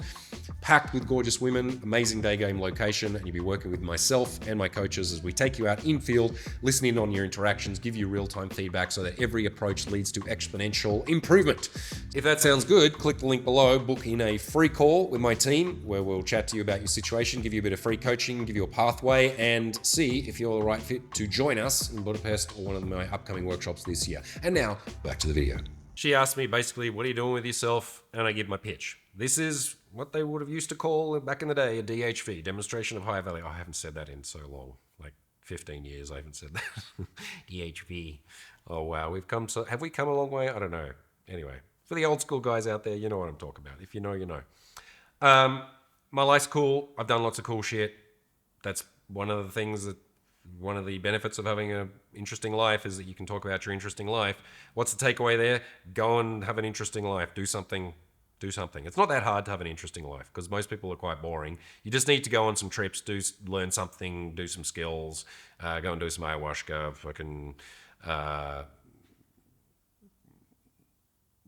S3: packed with gorgeous women, amazing day game location, and you'll be working with myself and my coaches as we take you out in field, listen in on your interactions, give you real-time feedback so that every approach leads to exponential improvement. If that sounds good, click the link below, book in a free call with my team where we'll chat to you about your situation, give you a bit of free coaching, give you a pathway, and see if you're the right fit to join us in Budapest or one of my upcoming workshops this year. And now, back to the video. She asked me basically, what are you doing with yourself? And I give my pitch. This is what they would have used to call back in the day a DHV, demonstration of high value. I haven't said that in so long, like 15 years I haven't said that. DHV. Oh, wow. Have we come a long way? I don't know. Anyway, for the old school guys out there, you know what I'm talking about. If you know, you know. My life's cool. I've done lots of cool shit. That's one of the benefits of having an interesting life is that you can talk about your interesting life. What's the takeaway there? Go and have an interesting life. Do something. It's not that hard to have an interesting life because most people are quite boring. You just need to go on some trips, learn something, do some skills, go and do some ayahuasca, fucking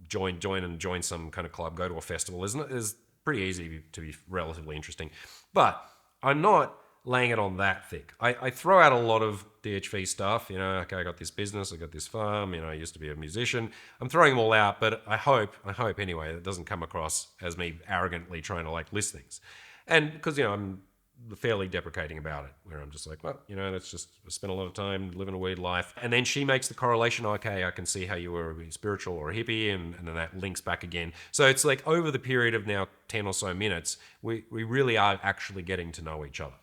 S3: join some kind of club, go to a festival. It's pretty easy to be relatively interesting. But I'm not laying it on that thick. I throw out a lot of DHV stuff, okay, I got this business, I got this farm, I used to be a musician. I'm throwing them all out, but I hope anyway, it doesn't come across as me arrogantly trying to list things. And because, I'm fairly deprecating about it, where I'm just like, well, that's just, I spent a lot of time living a weird life. And then she makes the correlation, okay, I can see how you were spiritual or a hippie, and then that links back again. So it's like over the period of now 10 or so minutes, we really are actually getting to know each other.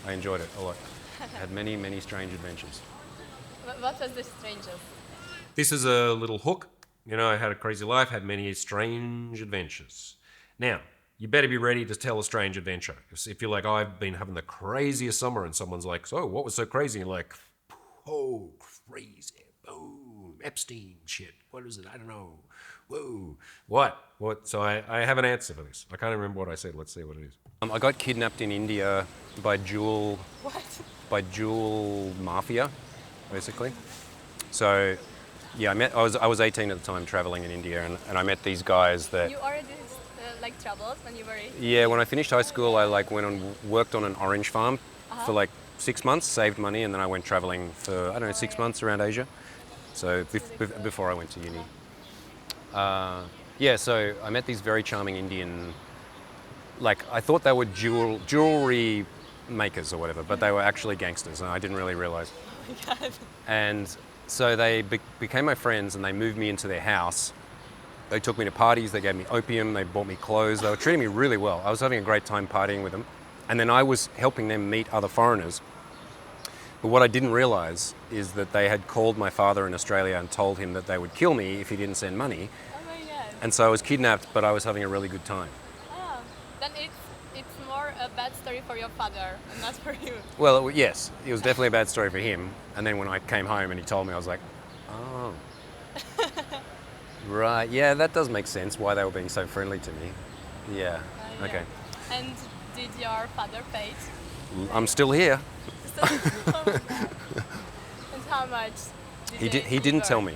S1: I enjoyed it a lot. Had many, many strange adventures.
S2: What was the strangest?
S3: This is a little hook. I had a crazy life, had many strange adventures. Now, you better be ready to tell a strange adventure. If you're like, I've been having the craziest summer, and someone's like, so what was so crazy? And you're like, oh, crazy. Boom. Epstein shit. What is it? I don't know. Whoa. What? So I have an answer for this. I can't remember what I said. Let's see what it is.
S1: I got kidnapped in India by jewel mafia, basically. So, yeah, I was 18 at the time, traveling in India, and I met these guys that.
S2: You already traveled when you were 18?
S1: Yeah, when I finished high school, I went and worked on an orange farm for 6 months, saved money, and then I went traveling for 6 months around Asia. So before I went to uni. So I met these very charming Indian. I thought they were jewelry makers or whatever, but they were actually gangsters, and I didn't really realize.
S2: Oh my God.
S1: And so they became my friends, and they moved me into their house. They took me to parties, they gave me opium, they bought me clothes, they were treating me really well. I was having a great time partying with them. And then I was helping them meet other foreigners. But what I didn't realize is that they had called my father in Australia and told him that they would kill me if he didn't send money.
S2: Oh my God.
S1: And so I was kidnapped, but I was having a really good time.
S2: Oh, then it's more a bad story for your father and not for you.
S1: Well, yes, it was definitely a bad story for him. And then when I came home and he told me, I was like, oh. Right, yeah, that does make sense why they were being so friendly to me. Yeah, okay.
S2: And did your father pay it?
S1: I'm still here.
S2: And how much
S1: He didn't tell me.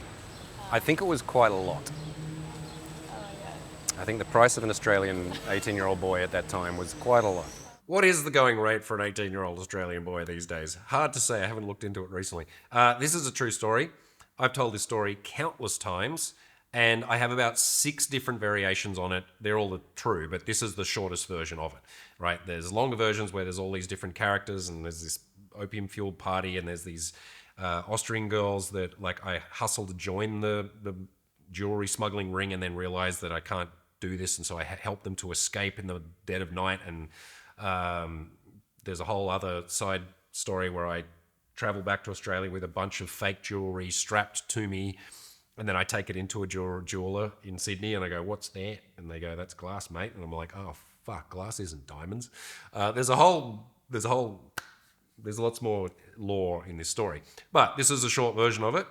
S1: I think it was quite a lot.
S2: Oh my God.
S1: I think the price of an Australian 18-year-old boy at that time was quite a lot.
S3: What is the going rate for an 18-year-old Australian boy these days? Hard to say. I haven't looked into it recently. This is a true story. I've told this story countless times, and I have about 6 different variations on it. They're all true, but this is the shortest version of it, right? There's longer versions where there's all these different characters, and there's this opium-fueled party, and there's these Austrian girls that I hustle to join the jewelry smuggling ring, and then realize that I can't do this, and so I help them to escape in the dead of night. And there's a whole other side story where I travel back to Australia with a bunch of fake jewelry strapped to me, and then I take it into a jeweler in Sydney, and I go, "What's that?" And they go, "That's glass, mate." And I'm like, "Oh fuck, glass isn't diamonds." There's lots more lore in this story, but this is a short version of it,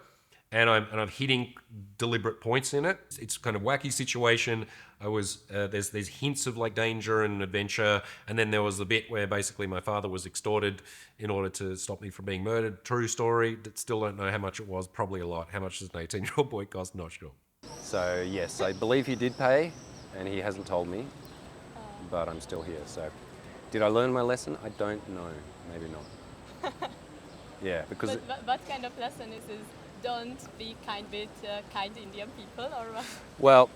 S3: and I'm hitting deliberate points in it. It's kind of wacky situation. There's hints of danger and adventure, and then there was the bit where basically my father was extorted in order to stop me from being murdered. True story. Still don't know how much it was. Probably a lot. How much does an 18-year-old boy cost? Not sure.
S1: So yes, I believe he did pay, and he hasn't told me, but I'm still here. So did I learn my lesson? I don't know. Maybe not. Yeah, because...
S2: But what kind of lesson is this? Don't be kind with kind Indian people, or what?
S1: Well,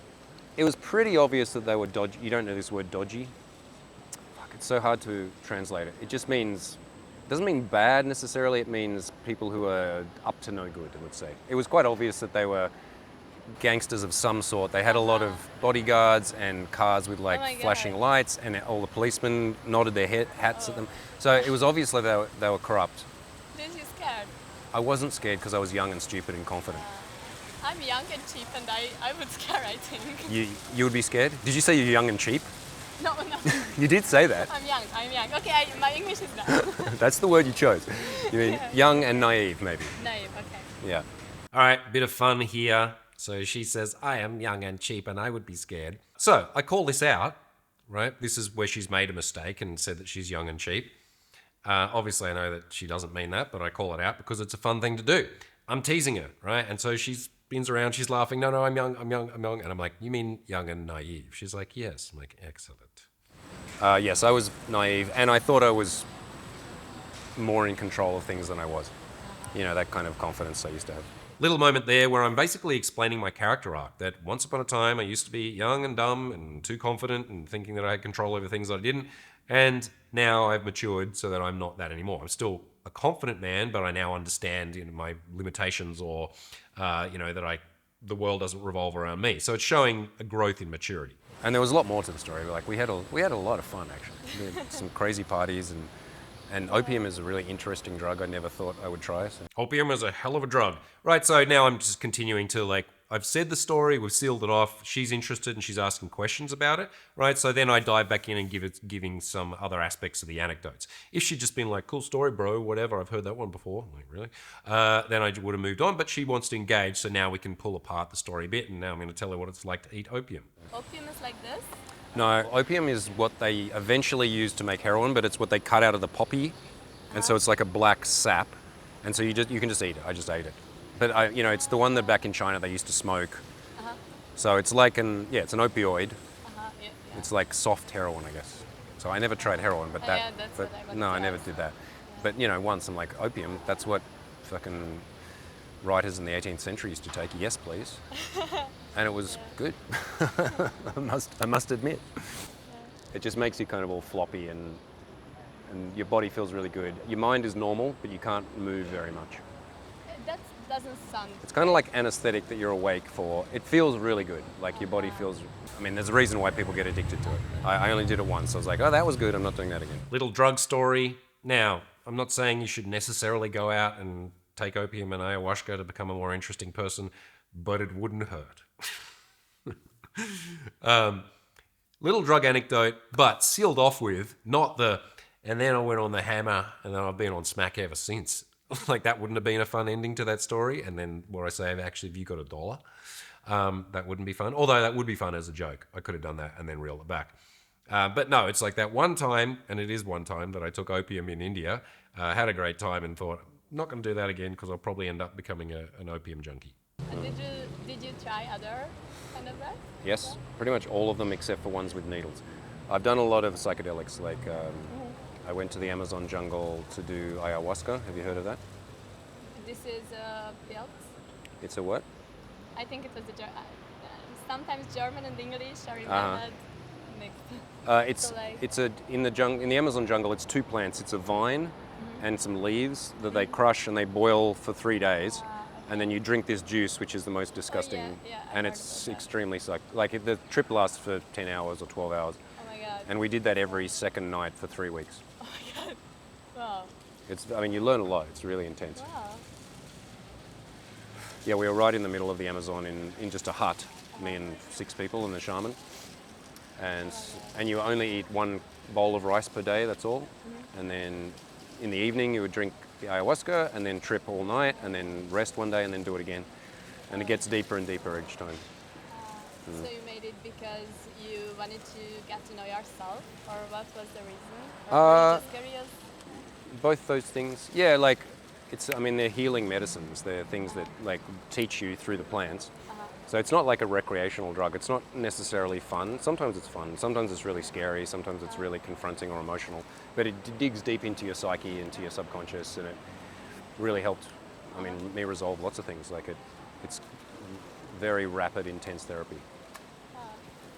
S1: it was pretty obvious that they were dodgy. You don't know this word dodgy? Fuck, it's so hard to translate it. It just means... It doesn't mean bad necessarily. It means people who are up to no good, let's say. It was quite obvious that they were gangsters of some sort. They had a lot of bodyguards and cars with like
S2: Oh my God.
S1: flashing lights, and all the policemen nodded their hats at them. So it was obviously they were corrupt.
S2: Did you scared?
S1: I wasn't scared because I was young and stupid and confident.
S2: I'm young and cheap, and I would scare, I think.
S1: You would be scared? Did you say you're young and cheap?
S2: No.
S1: You did say that.
S2: I'm young. Okay, my English is bad.
S1: That's the word you chose. You mean young and naive, maybe?
S2: Naive, okay.
S1: Yeah.
S3: All right, bit of fun here. So she says, I am young and cheap and I would be scared. So I call this out, right? This is where she's made a mistake and said that she's young and cheap. Obviously, I know that she doesn't mean that, but I call it out because it's a fun thing to do. I'm teasing her, right? And so she spins around, she's laughing. No, I'm young. And I'm like, you mean young and naive? She's like, yes. I'm like, excellent.
S1: Yes, I was naive, and I thought I was more in control of things than I was. You know, that kind of confidence I used to have.
S3: Little moment there where I'm basically explaining my character arc, that once upon a time I used to be young and dumb and too confident and thinking that I had control over things that I didn't. And now I've matured so that I'm not that anymore. I'm still a confident man, but I now understand, you know, my limitations, or that the world doesn't revolve around me. So it's showing a growth in maturity.
S1: And there was a lot more to the story. Like we had a lot of fun actually. We had some crazy parties, and opium is a really interesting drug I never thought I would try. So.
S3: Opium is a hell of a drug. Right, so now I'm just continuing to I've said the story, we've sealed it off, she's interested and she's asking questions about it, right? So then I dive back in and giving some other aspects of the anecdotes. If she'd just been like, cool story, bro, whatever, I've heard that one before, I'm like, really? Then I would have moved on, but she wants to engage, so now we can pull apart the story a bit, and now I'm going to tell her what it's like to eat opium.
S2: Opium is like this?
S1: No, opium is what they eventually use to make heroin, but it's what they cut out of the poppy, and so it's like a black sap, and so you can just eat it. I just ate it. But it's the one that back in China they used to smoke. So it's like it's an opioid.
S2: Yeah.
S1: It's like soft heroin, I guess. So I never tried heroin, but
S2: Yeah, that's what I wanted
S1: no,
S2: to
S1: I never
S2: ask.
S1: did that. But once I'm like, opium, that's what fucking writers in the 18th century used to take. Yes, please. And it was good. I must admit. It just makes you kind of all floppy, and your body feels really good. Your mind is normal, but you can't move very much.
S2: That doesn't sound...
S1: It's kind of like anesthetic that you're awake for. It feels really good. Like your body feels... I mean, there's a reason why people get addicted to it. I only did it once. I was like, oh, that was good. I'm not doing that again.
S3: Little drug story. Now, I'm not saying you should necessarily go out and take opium and ayahuasca to become a more interesting person, but it wouldn't hurt. Little drug anecdote, but sealed off with not the, and then I went on the hammer and then I've been on smack ever since. Like that wouldn't have been a fun ending to that story. And then where I say, actually, have you got $1? That wouldn't be fun. Although that would be fun as a joke. I could have done that and then reeled it back. But no, it's like that one time, and it is one time that I took opium in India, had a great time and thought, I'm not going to do that again because I'll probably end up becoming an opium junkie.
S2: And did you try other kind of drugs?
S1: Yes, pretty much all of them except for ones with needles. I've done a lot of psychedelics, like I went to the Amazon jungle to do ayahuasca. Have you heard of that?
S2: This is pills?
S1: It's a what?
S2: I think it was sometimes German and English. I remember that mixed.
S1: In the Amazon jungle. It's two plants. It's a vine and some leaves that they crush and they boil for 3 days, and then you drink this juice, which is the most disgusting, and it's extremely like the trip lasts for 10 hours or 12 hours.
S2: Oh my god!
S1: And we did that every second night for 3 weeks.
S2: Oh my god! Wow.
S1: You learn a lot. It's really intense.
S2: Wow.
S1: Yeah, we were right in the middle of the Amazon in just a hut, me and 6 people and the shaman. And you only eat 1 bowl of rice per day, that's all. And then in the evening you would drink the ayahuasca and then trip all night and then rest 1 day and then do it again. And it gets deeper and deeper each time.
S2: So you made it because you wanted to get to know yourself, or what was the reason? Or were you just curious?
S1: Both those things. Yeah, they're healing medicines. They're things that teach you through the plants. So it's not like a recreational drug. It's not necessarily fun. Sometimes it's fun. Sometimes it's really scary. Sometimes it's really confronting or emotional. But it digs deep into your psyche, into your subconscious, and it really helped, me resolve lots of things. It's very rapid, intense therapy.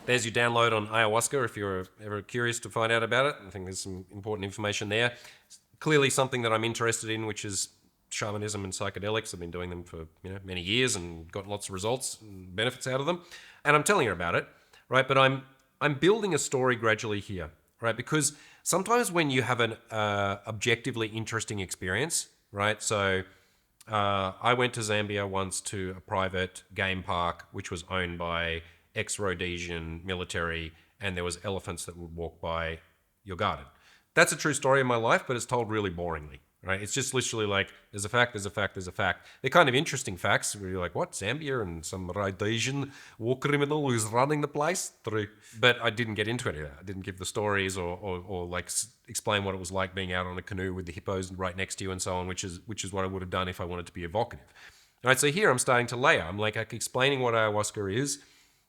S3: There's your download on ayahuasca if you're ever curious to find out about it. I think there's some important information there. It's clearly something that I'm interested in, which is shamanism and psychedelics. I've been doing them for many years and got lots of results and benefits out of them. And I'm telling her about it, right? But I'm building a story gradually here, right? Because sometimes when you have an objectively interesting experience, right? So I went to Zambia once to a private game park, which was owned by ex-Rhodesian military, and there was elephants that would walk by your garden. That's a true story in my life, but it's told really boringly, right? It's just literally like, there's a fact, there's a fact, there's a fact. They're kind of interesting facts where you're like, what, Zambia and some Rhodesian war criminal who's running the place? But I didn't get into any of that. I didn't give the stories or like explain what it was like being out on a canoe with the hippos right next to you and so on, which is what I would have done if I wanted to be evocative. All right, so here I'm starting to layer. I'm like explaining what ayahuasca is,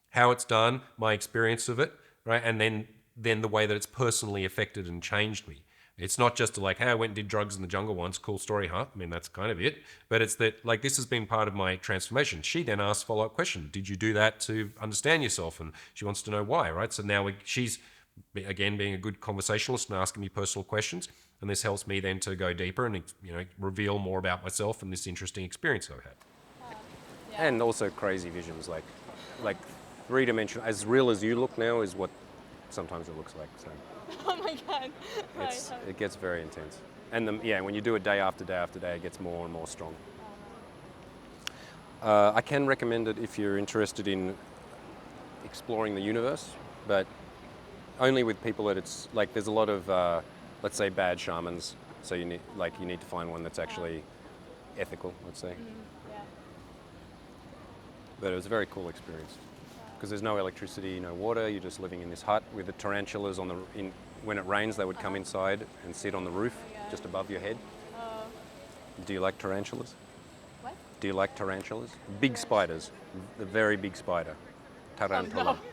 S3: how it's done, my experience of it, right? And then the way that it's personally affected and changed me. It's not just like, hey, I went and did drugs in the jungle once, cool story, huh? I mean, that's kind of it. But it's that, like, this has been part of my transformation. She then asked follow-up question. Did you do that to understand yourself? And she wants to know why, right? So now she's, again, being a good conversationalist and asking me personal questions. And this helps me then to go deeper and, reveal more about myself and this interesting experience I've had.
S1: And also crazy visions, like three-dimensional, as real as you look now is what sometimes it looks like. So
S2: Oh my God.
S1: it gets very intense. And when you do it day after day after day, it gets more and more strong. I can recommend it if you're interested in exploring the universe, but only with people that it's like, there's a lot of, let's say, bad shamans. So you need to find one that's actually ethical, let's say.
S2: Yeah.
S1: But it was a very cool experience. Because there's no electricity, no water, you're just living in this hut with the tarantulas when it rains, they would come inside and sit on the roof just above your head. Do you like tarantulas?
S2: What?
S1: Do you like tarantulas? Big spiders, the very big spider, tarantula.
S2: Oh,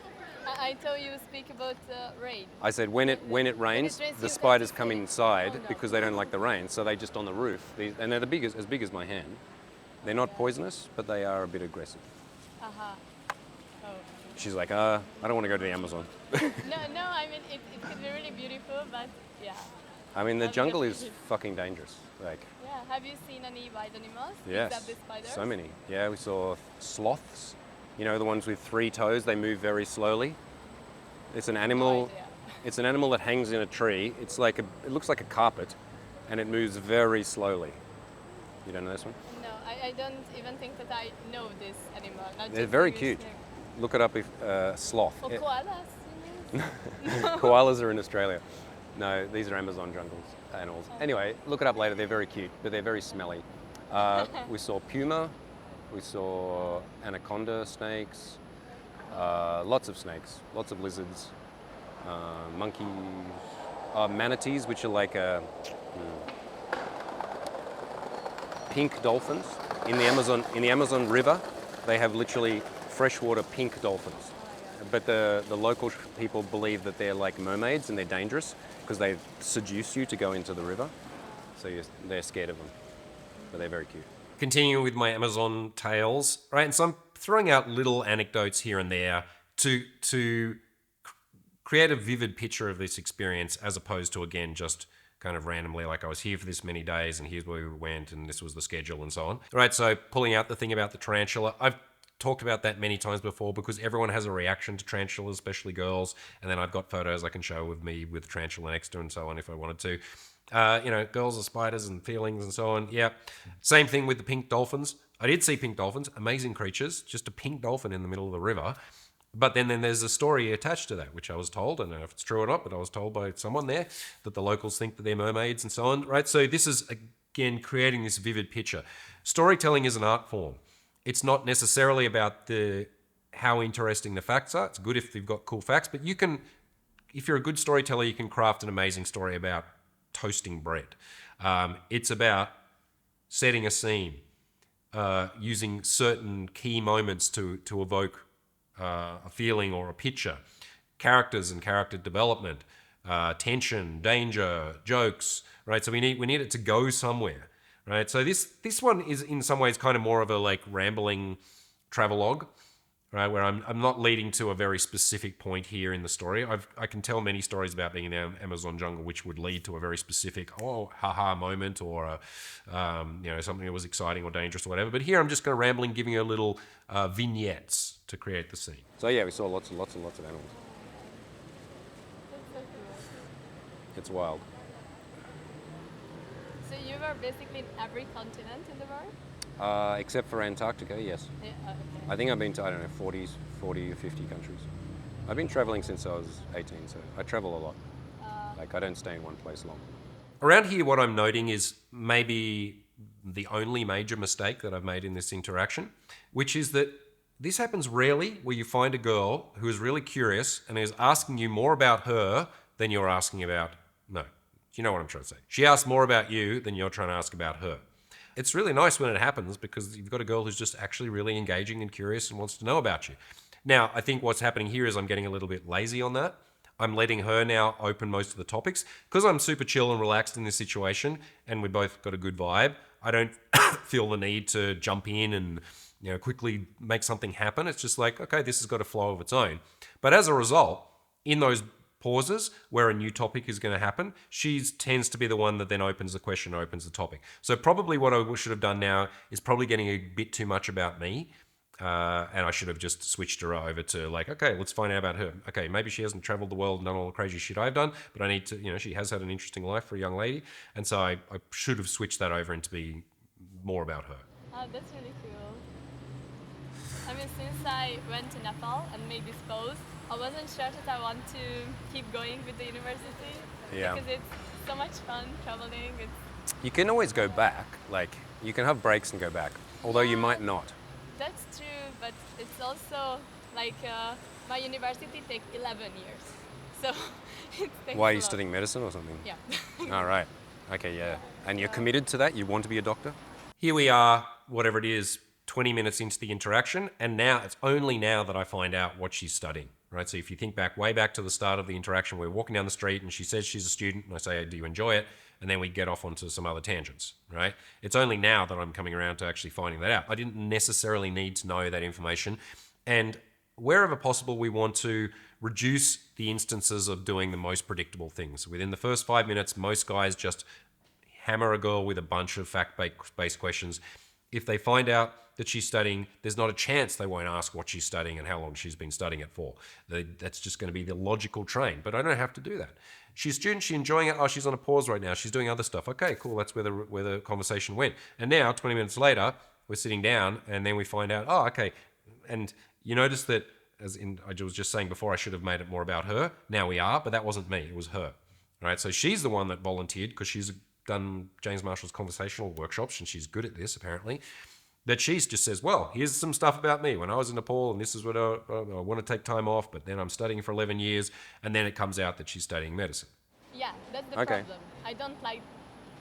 S2: no. I thought you speak about rain.
S1: I said when it rains, the spiders come inside because they don't like the rain, so they just on the roof. And they're as big as my hand. They're not poisonous, but they are a bit aggressive.
S2: Uh-huh.
S1: She's like, I don't want to go to the Amazon.
S2: No, I mean, it could be really beautiful, but yeah.
S1: I mean, the jungle is fucking dangerous. Like,
S2: yeah, have you seen any wild animals?
S1: yes,
S2: Except the spiders?
S1: so many. Yeah, we saw sloths. You know, the ones with 3 toes, they move very slowly. It's an animal.
S2: No idea.
S1: It's an animal that hangs in a tree. It looks like a carpet, and it moves very slowly. You don't know this one?
S2: No, I don't even think that I know this animal.
S1: They're very cute. Look it up if sloth.
S2: Or koalas?
S1: Koalas are in Australia. No, these are Amazon jungles animals. Anyway, look it up later. They're very cute, but they're very smelly. We saw puma. We saw anaconda snakes. Lots of snakes. Lots of lizards. Monkeys. Manatees, which are like pink dolphins. In the Amazon River, they have literally freshwater pink dolphins. But the local people believe that they're like mermaids and they're dangerous because they seduce you to go into the river. So they're scared of them. But they're very cute.
S3: Continuing with my Amazon tales, right? And so I'm throwing out little anecdotes here and there to create a vivid picture of this experience as opposed to, again, just kind of randomly, like I was here for this many days and here's where we went and this was the schedule and so on. Right, so pulling out the thing about the tarantula. I've talked about that many times before because everyone has a reaction to tarantulas, especially girls. And then I've got photos I can show with me with tarantula next to and so on if I wanted to. Girls are spiders and feelings and so on. Yeah. Same thing with the pink dolphins. I did see pink dolphins, amazing creatures, just a pink dolphin in the middle of the river. But then there's a story attached to that, which I was told, I don't know if it's true or not, but I was told by someone there that the locals think that they're mermaids and so on, right? So this is, again, creating this vivid picture. Storytelling is an art form. It's not necessarily about how interesting the facts are. It's good if you've got cool facts, but if you're a good storyteller, you can craft an amazing story about toasting bread. It's about setting a scene, using certain key moments to evoke a feeling or a picture, characters and character development, tension, danger, jokes, right? So we need it to go somewhere, right? So this one is in some ways kind of more of a like rambling travelogue. right? Where I'm not leading to a very specific point here in the story. I can tell many stories about being in the Amazon jungle, which would lead to a very specific, haha moment, or something that was exciting or dangerous or whatever. But here I'm just going to rambling, giving you a little vignettes to create the scene.
S1: So yeah, we saw lots of animals.
S2: That's so cool.
S1: It's wild.
S2: So you were basically in every continent in the world?
S1: Except for Antarctica, yes.
S2: Yeah, okay.
S1: I think I've been to, I don't know, 40 or 50 countries. I've been traveling since I was 18, so I travel a lot. Like, I don't stay in one place long.
S3: Around here, what I'm noting is maybe the only major mistake that I've made in this interaction, which is that this happens rarely where you find a girl who is really curious and is asking you more about her than you're asking about, no, you know what I'm trying to say. She asks more about you than you're trying to ask about her. It's really nice when it happens because you've got a girl who's just actually really engaging and curious and wants to know about you. Now, I think what's happening here is I'm getting a little bit lazy on that. I'm letting her now open most of the topics. Because I'm super chill and relaxed in this situation and we both got a good vibe, I don't feel the need to jump in and quickly make something happen. It's just like, okay, this has got a flow of its own. But as a result, in those pauses where a new topic is going to happen, she tends to be the one that then opens the question, opens the topic. So probably what I should have done now is probably getting a bit too much about me. And I should have just switched her over to like, okay, let's find out about her. Okay, maybe she hasn't traveled the world and done all the crazy shit I've done, but I need to, she has had an interesting life for a young lady. And so I should have switched that over into be more about her.
S2: Oh, that's really cool. I mean, since I went to Nepal and made this pose, I wasn't sure that I want to keep going with the university.
S1: Yeah.
S2: Because it's so much fun traveling.
S1: You can always go back. Like, you can have breaks and go back, although you might not.
S2: That's true, but it's also like my university takes 11 years. So it takes
S1: Why are
S2: a
S1: you
S2: lot.
S1: studying medicine or something?
S2: Yeah.
S1: All right. Okay, yeah. And you're committed to that? You want to be a doctor?
S3: Here we are, whatever it is, 20 minutes into the interaction, and now it's only now that I find out what she's studying, right? So if you think back, way back to the start of the interaction, we're walking down the street and she says she's a student, and I say, do you enjoy it? And then we get off onto some other tangents, right? It's only now that I'm coming around to actually finding that out. I didn't necessarily need to know that information. And wherever possible, we want to reduce the instances of doing the most predictable things. Within the first 5 minutes, most guys just hammer a girl with a bunch of fact-based questions. If they find out that she's studying, there's not a chance they won't ask what she's studying and how long she's been studying it for. That's just going to be the logical train, but I don't have to do that. She's a student, she's enjoying it. Oh, she's on a pause right now. She's doing other stuff. Okay, cool. That's where the conversation went. And now, 20 minutes later, we're sitting down and then we find out, oh, okay. And you notice that, I was just saying before, I should have made it more about her. Now we are, but that wasn't me. It was her. Right? So she's the one that volunteered because she's done James Marshall's conversational workshops and she's good at this apparently. That she just says, well, here's some stuff about me when I was in Nepal and this is what I want to take time off, but then I'm studying for 11 years and then it comes out that she's studying medicine.
S2: Yeah, that's the
S1: Okay.
S2: problem. I don't like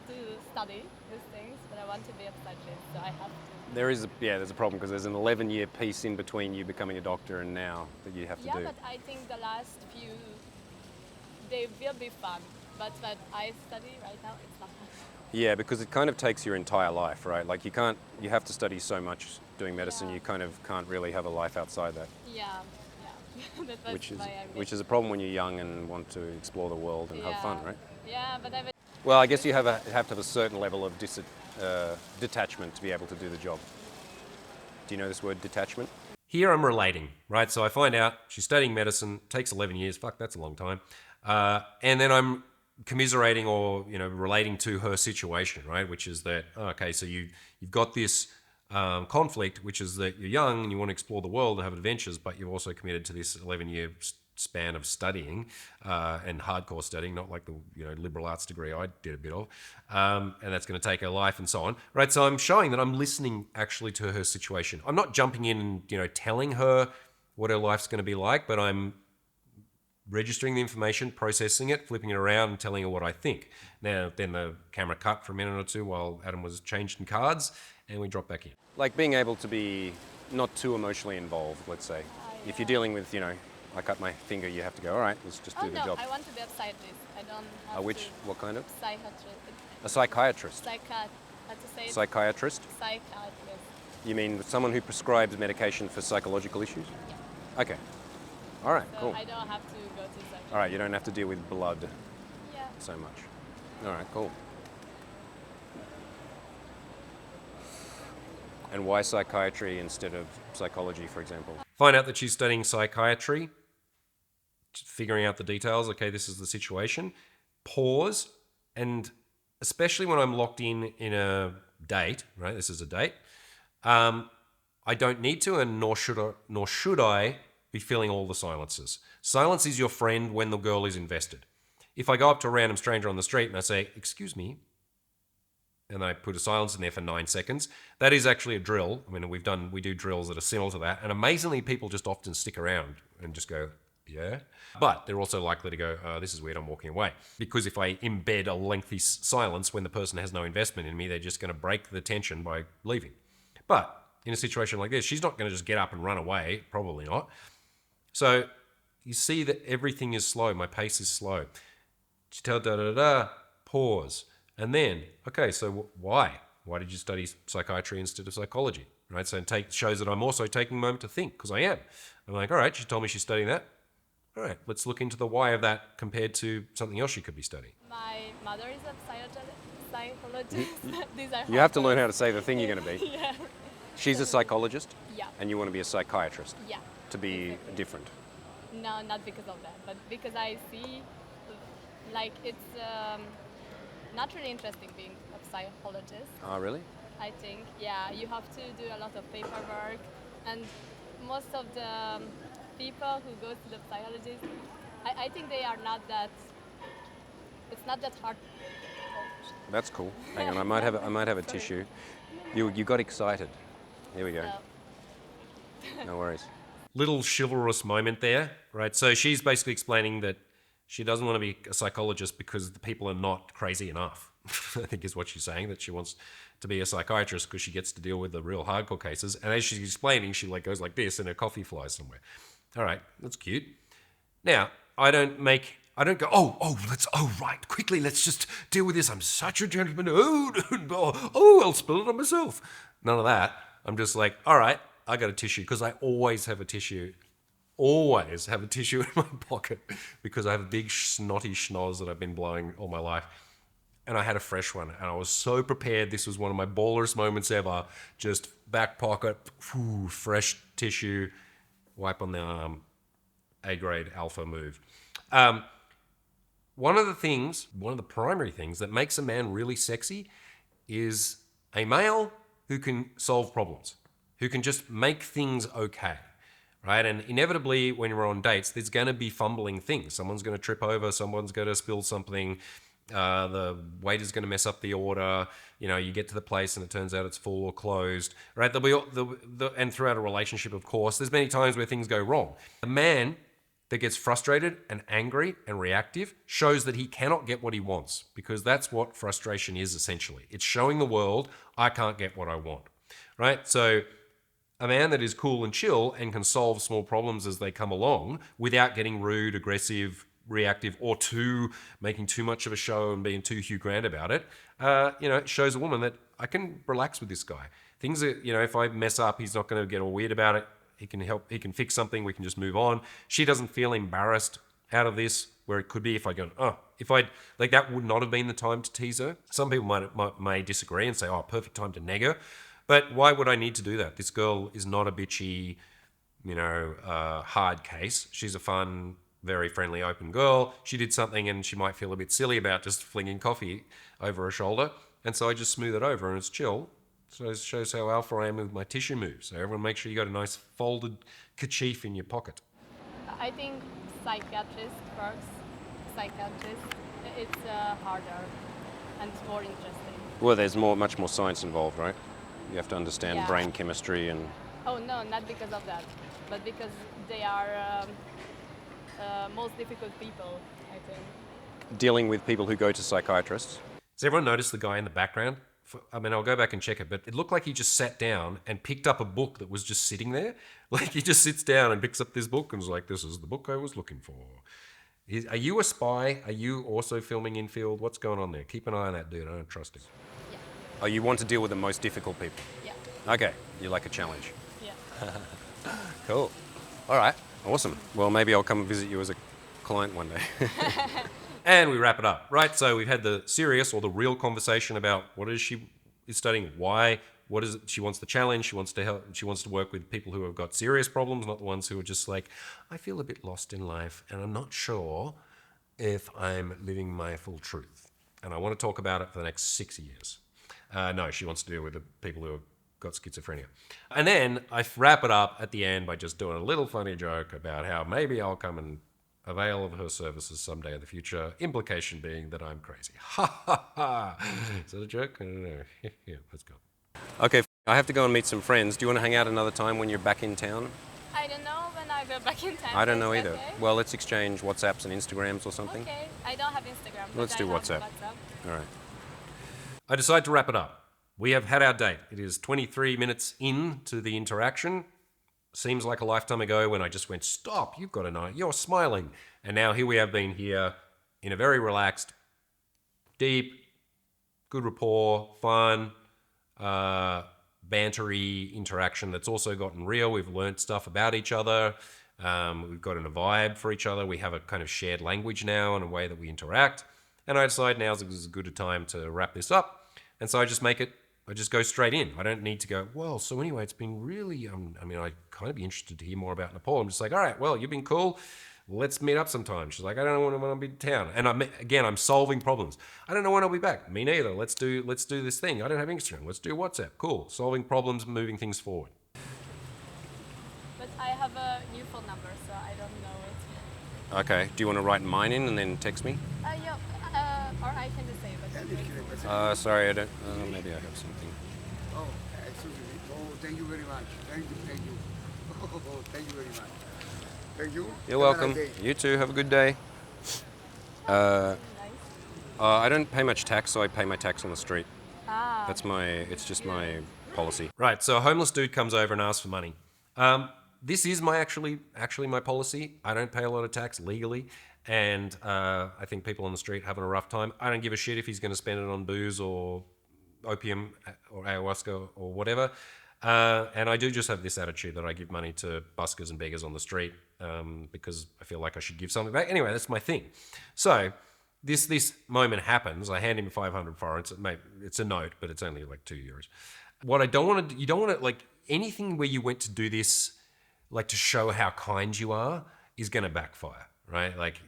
S2: to study these things, but I want to be a psychiatrist, so I have to.
S1: There's a problem because there's an 11-year piece in between you becoming a doctor and now that you have to do.
S2: Yeah, but I think the last few, they will be fun. But what I study right now, it's not fun.
S1: Yeah, because it kind of takes your entire life, right? Like you have to study so much doing medicine,
S2: Yeah.
S1: you kind of can't really have a life outside that.
S2: Yeah. That was
S1: Which
S2: why I
S1: is a problem when you're young and want to explore the world and have fun, right?
S2: Yeah, but I
S1: Well, I guess you have to have a certain level of detachment to be able to do the job. Do you know this word, detachment?
S3: Here I'm relating, right? So I find out she's studying medicine, takes 11 years, fuck, that's a long time. And then I'm commiserating or, relating to her situation, right? Which is that, okay, so you've got this conflict, which is that you're young and you want to explore the world and have adventures, but you've also committed to this 11-year span of studying and hardcore studying, not like the liberal arts degree I did a bit of, and that's going to take her life and so on, right? So I'm showing that I'm listening actually to her situation. I'm not jumping in and telling her what her life's going to be like, but I'm registering the information, processing it, flipping it around and telling her what I think. Now, then the camera cut for a minute or two while Adam was changing cards and we dropped back in.
S1: Like being able to be not too emotionally involved, let's say. If you're dealing with, I cut my finger, you have to go, all right, let's just do the job.
S2: I want to be a psychiatrist. I don't have
S1: What kind of?
S2: psychiatrist.
S1: A psychiatrist.
S2: How to say it?
S1: Psychiatrist?
S2: Psychiatrist.
S1: You mean someone who prescribes medication for psychological issues?
S2: Yeah.
S1: Okay. All right,
S2: So
S1: cool.
S2: I don't have to go to psychiatry.
S1: All right, you don't have to deal with blood
S2: Yeah.
S1: so much. All right, cool. And why psychiatry instead of psychology, for example?
S3: Find out that she's studying psychiatry, figuring out the details. Okay, this is the situation. Pause, and especially when I'm locked in a date, right? This is a date. I don't need to, and nor should I be filling all the silences. Silence is your friend when the girl is invested. If I go up to a random stranger on the street and I say, "Excuse me," and I put a silence in there for 9 seconds, that is actually a drill. I mean, we do drills that are similar to that, and amazingly, people just often stick around and just go, "Yeah," but they're also likely to go, "This is weird, I'm walking away." Because if I embed a lengthy silence when the person has no investment in me, they're just going to break the tension by leaving. But in a situation like this, she's not going to just get up and run away, probably not. So you see that everything is slow, my pace is slow. She tells pause. And then, okay, so why? Why did you study psychiatry instead of psychology? Right? So it shows that I'm also taking a moment to think, because I am. I'm like, all right, she told me she's studying that. All right, let's look into the why of that compared to something else she could be studying.
S2: My mother is a psychologist. These are
S1: You have to
S2: hard
S1: learn how
S2: words.
S1: to say the thing you're going to be.
S2: Yeah.
S1: She's a psychologist,
S2: Yeah.
S1: and you want to be a psychiatrist
S2: Yeah.
S1: to be
S2: Exactly.
S1: different.
S2: No, not because of that, but because I see, like, it's not really interesting being a psychologist.
S1: Oh, really?
S2: I think, yeah, you have to do a lot of paperwork, and most of the people who go to the psychologist, I think they are not that. It's not that hard.
S1: That's cool. Hang on, I might have a
S2: Sorry.
S1: tissue. You got excited. Here we go.
S2: So,
S1: No worries.
S3: Little chivalrous moment there, right? So she's basically explaining that she doesn't want to be a psychologist because the people are not crazy enough. I think is what she's saying, that she wants to be a psychiatrist because she gets to deal with the real hardcore cases. And as she's explaining, she goes like this and her coffee flies somewhere. All right, that's cute. Now, I don't go, right, quickly, let's just deal with this. I'm such a gentleman. I'll spill it on myself. None of that. I'm just like, all right, I got a tissue, because I always have a tissue. Always have a tissue in my pocket because I have a big snotty schnoz that I've been blowing all my life. And I had a fresh one, and I was so prepared. This was one of my ballerest moments ever. Just back pocket, fresh tissue, wipe on the arm, A-grade alpha move. One of the primary things that makes a man really sexy is a male who can solve problems, who can just make things okay, right? And inevitably, when you're on dates, there's going to be fumbling things. Someone's going to trip over, someone's going to spill something, the waiter's going to mess up the order, you get to the place and it turns out it's full or closed, right? And throughout a relationship, of course, there's many times where things go wrong. A man that gets frustrated and angry and reactive shows that he cannot get what he wants, because that's what frustration is essentially. It's showing the world, I can't get what I want, right? So a man that is cool and chill and can solve small problems as they come along without getting rude, aggressive, reactive, or making too much of a show and being too Hugh Grant about it, it shows a woman that I can relax with this guy. Things that, if I mess up, he's not going to get all weird about it. He can help, he can fix something, we can just move on. She doesn't feel embarrassed out of this, where it could be if I go, that would not have been the time to tease her. Some people may disagree and say, perfect time to neg her. But why would I need to do that? This girl is not a bitchy, hard case. She's a fun, very friendly, open girl. She did something and she might feel a bit silly about just flinging coffee over her shoulder. And so I just smooth it over and it's chill. So it shows how alpha I am with my tissue moves. So everyone make sure you got a nice folded kerchief in your pocket.
S2: I think it's harder and more interesting.
S1: Well, there's much more science involved, right? You have to understand
S2: Yeah.
S1: brain chemistry and...
S2: Oh no, not because of that, but because they are most difficult people, I think.
S1: dealing with people who go to psychiatrists.
S3: Does everyone notice the guy in the background? I'll go back and check it, but it looked like he just sat down and picked up a book that was just sitting there. Like he just sits down and picks up this book and is like, this is the book I was looking for. Are you a spy? Are you also filming in field? What's going on there? Keep an eye on that dude. I don't trust him.
S2: Yeah,
S1: Oh, you want to deal with the most difficult people?
S2: yeah.
S1: Okay, you like a challenge.
S2: Yeah.
S1: Cool. All right, awesome. Well, maybe I'll come visit you as a client one day.
S3: And we wrap it up, right? So we've had the serious or the real conversation about what is she is studying, why, what is it she wants the challenge, she wants to help, she wants to work with people who have got serious problems, not the ones who are just like, I feel a bit lost in life and I'm not sure if I'm living my full truth. And I want to talk about it for the next 6 years. No, she wants to deal with the people who have got schizophrenia. And then I wrap it up at the end by just doing a little funny joke about how maybe I'll come and avail of her services someday in the future, implication being that I'm crazy. Ha ha ha. Is that a joke? I don't know. Yeah, let's go.
S1: Okay, I have to go and meet some friends. Do you want to hang out another time when you're back in town?
S2: I don't know when I go back in town.
S1: I don't
S2: so
S1: know
S2: it's
S1: either.
S2: Okay.
S1: Well, let's exchange WhatsApps and Instagrams or something.
S2: Okay. I don't have Instagram. But
S1: Let's do
S2: I have
S1: WhatsApp. All right.
S3: I decide to wrap it up. We have had our date. It is 23 minutes into the interaction. Seems like a lifetime ago when I just went, stop, you've got a night, you're smiling. And now here we have been here in a very relaxed, deep, good rapport, fun, bantery interaction that's also gotten real. We've learned stuff about each other. We've gotten a vibe for each other. We have a kind of shared language now and a way that we interact. And I decide now's as good a time to wrap this up. And so I just go straight in. I don't need to go, well, so anyway, it's been really, I'd kind of be interested to hear more about Nepal. I'm just like, all right, well, you've been cool. Let's meet up sometime. She's like, I don't know when I'll be in town. And I'm solving problems. I don't know when I'll be back. Me neither. Let's do this thing. I don't have Instagram. Let's do WhatsApp. Cool. Solving problems, moving things forward.
S2: But I have a new phone number, so I don't know it.
S1: Okay, do you want to write mine in and then text me?
S2: Yeah, or I can just say it.
S1: Sorry, I don't, maybe I have something.
S5: Oh, excuse me. Oh, thank you very much. Thank you. Oh, thank you very much. Thank you.
S1: You're welcome. You too, have a good day. I don't pay much tax, so I pay my tax on the street. It's just my policy.
S3: Right, so a homeless dude comes over and asks for money. This is my actually my policy. I don't pay a lot of tax legally, and I think people on the street having a rough time. I don't give a shit if he's going to spend it on booze or opium or ayahuasca or whatever. And I do just have this attitude that I give money to buskers and beggars on the street because I feel like I should give something back. Anyway, that's my thing. So this moment happens. I hand him 500 forints. It's a note, but it's only like €2. What I don't want to, you don't want to, like, anything where you went to do this, like, to show how kind you are, is going to backfire, right? Like,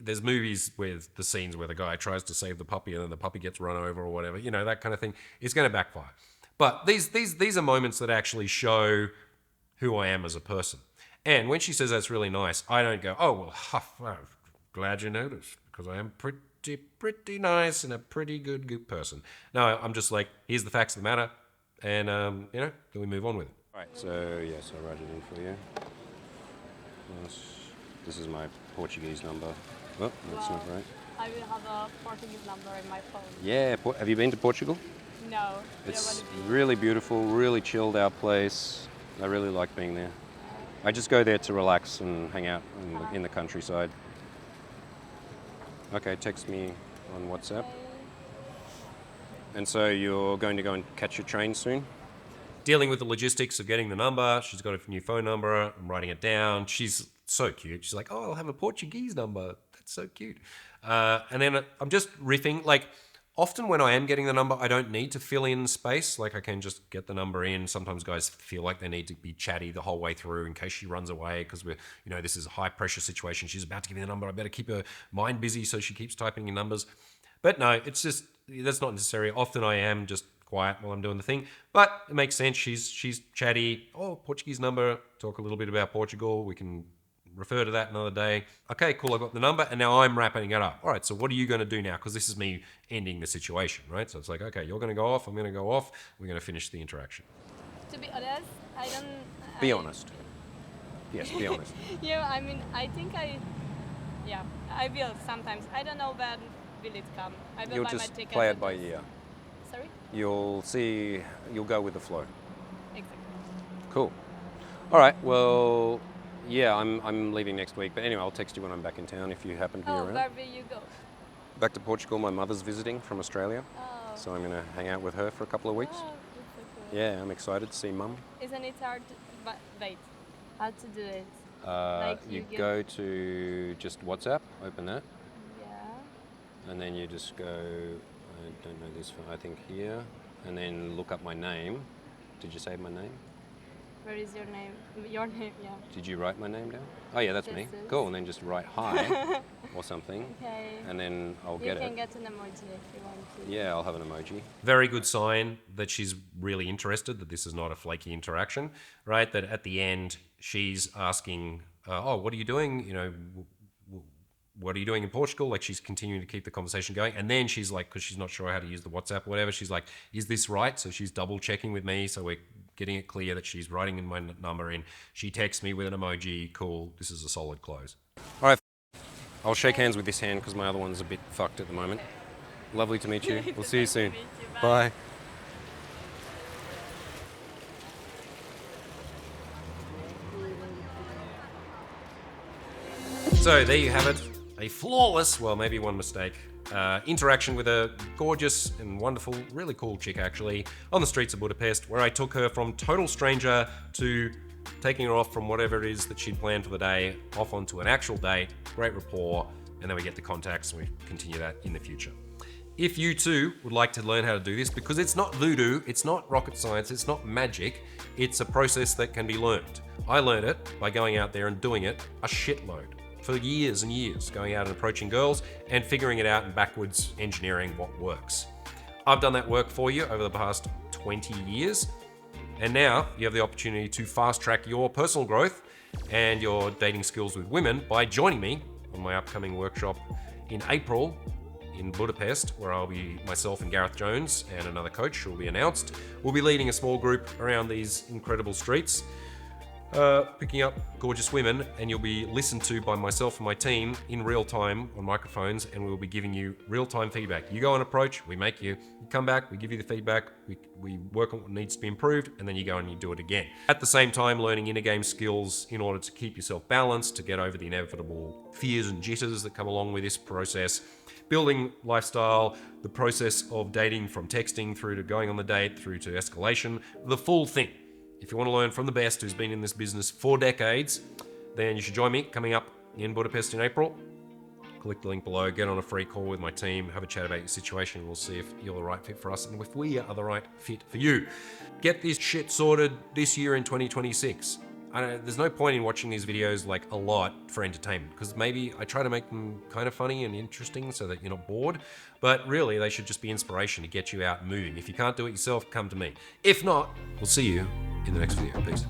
S3: there's movies with the scenes where the guy tries to save the puppy and then the puppy gets run over or whatever, you know, that kind of thing. It's going to backfire. But these are moments that actually show who I am as a person. And when she says that's really nice, I don't go, oh, well, I'm glad you noticed, because I am pretty nice and a pretty good person. No, I'm just like, here's the facts of the matter, and, then we move on with it.
S1: Right, so yes, I'll write it in for you. This is my Portuguese number. Oh, that's not right.
S2: I will have a Portuguese number in my phone.
S1: Yeah, have you been to Portugal?
S2: No.
S1: It's really beautiful, really chilled out place. I really like being there. I just go there to relax and hang out in the countryside. Okay, text me on WhatsApp. And so you're going to go and catch your train soon?
S3: Dealing with the logistics of getting the number. She's got a new phone number. I'm writing it down. She's so cute. She's like, oh, I'll have a Portuguese number. That's so cute. And then I'm just riffing. Like, often when I am getting the number, I don't need to fill in space. Like, I can just get the number in. Sometimes guys feel like they need to be chatty the whole way through in case she runs away because this is a high pressure situation. She's about to give me the number. I better keep her mind busy so she keeps typing in numbers. But no, it's just, that's not necessary. Often I am just quiet while I'm doing the thing. But it makes sense. She's chatty. Oh, Portuguese number. Talk a little bit about Portugal. We can refer to that another day. Okay, cool, I got the number, and now I'm wrapping it up. All right, so what are you going to do now? Because this is me ending the situation, right? So it's like, okay, you're going to go off, I'm going to go off, we're going to finish the interaction.
S2: To be honest, I don't...
S1: Be honest. Yes, be honest.
S2: I think I will sometimes. I don't know when will it come. I will
S1: You'll
S2: buy
S1: just
S2: my ticket.
S1: play it by ear.
S2: Sorry?
S1: You'll go with the flow.
S2: Exactly.
S1: Cool. All right, well, yeah, I'm leaving next week. But anyway, I'll text you when I'm back in town if you happen to be around.
S2: Where will you go?
S1: Back to Portugal. My mother's visiting from Australia.
S2: Oh.
S1: So I'm going to hang out with her for a couple of weeks.
S2: Oh, that's so cool.
S1: Yeah, I'm excited to see Mum.
S2: Isn't it hard? But wait, how to do it?
S1: You go to just WhatsApp, open that,
S2: Yeah.
S1: and then you just go, I don't know this, I think here, and then look up my name. Did you save my name?
S2: Where is your name? Your name, yeah.
S1: Did you write my name down? Oh yeah, that's me.
S2: This is-
S1: Cool, and then just write hi or something,
S2: Okay.
S1: and then I'll
S2: You
S1: get
S2: can
S1: it.
S2: get an emoji if you want to.
S1: Yeah, I'll have an emoji.
S3: Very good sign that she's really interested, that this is not a flaky interaction, right? That at the end, she's asking, oh, what are you doing? You know, what are you doing in Portugal? Like, she's continuing to keep the conversation going. And then she's like, because she's not sure how to use the WhatsApp or whatever, she's like, is this right? So she's double checking with me. So we're getting it clear that she's writing in my number in. She texts me with an emoji. Cool. This is a solid close.
S1: All right, I'll shake hands with this hand because my other one's a bit fucked at the moment. Lovely to meet you. We'll see you soon.
S2: Meet you.
S1: Bye.
S3: So there you have it. A flawless, well, maybe one mistake, interaction with a gorgeous and wonderful, really cool chick actually, on the streets of Budapest, where I took her from total stranger to taking her off from whatever it is that she'd planned for the day, off onto an actual date, great rapport, and then we get the contacts and we continue that in the future. If you too would like to learn how to do this, because it's not voodoo, it's not rocket science, it's not magic, it's a process that can be learned. I learned it by going out there and doing it a shitload. For years and years, going out and approaching girls and figuring it out and backwards engineering what works. I've done that work for you over the past 20 years, and now you have the opportunity to fast track your personal growth and your dating skills with women by joining me on my upcoming workshop in April in Budapest, where I'll be myself and Gareth Jones and another coach who will be announced. We'll be leading a small group around these incredible streets, picking up gorgeous women, and you'll be listened to by myself and my team in real time on microphones, and we'll be giving you real-time feedback. You go and approach, we make you. You come back, we give you the feedback, we work on what needs to be improved, and then you go and you do it again. At the same time, learning inner game skills in order to keep yourself balanced, to get over the inevitable fears and jitters that come along with this process. Building lifestyle, the process of dating from texting through to going on the date, through to escalation, the full thing. If you want to learn from the best who's been in this business for decades, then you should join me coming up in Budapest in April. Click the link below, get on a free call with my team, have a chat about your situation. We'll see if you're the right fit for us and if we are the right fit for you. Get this shit sorted this year in 2026. There's no point in watching these videos like a lot for entertainment, because maybe I try to make them kind of funny and interesting so that you're not bored, but really they should just be inspiration to get you out moving. If you can't do it yourself, come to me. If not, we'll see you in the next video. Peace.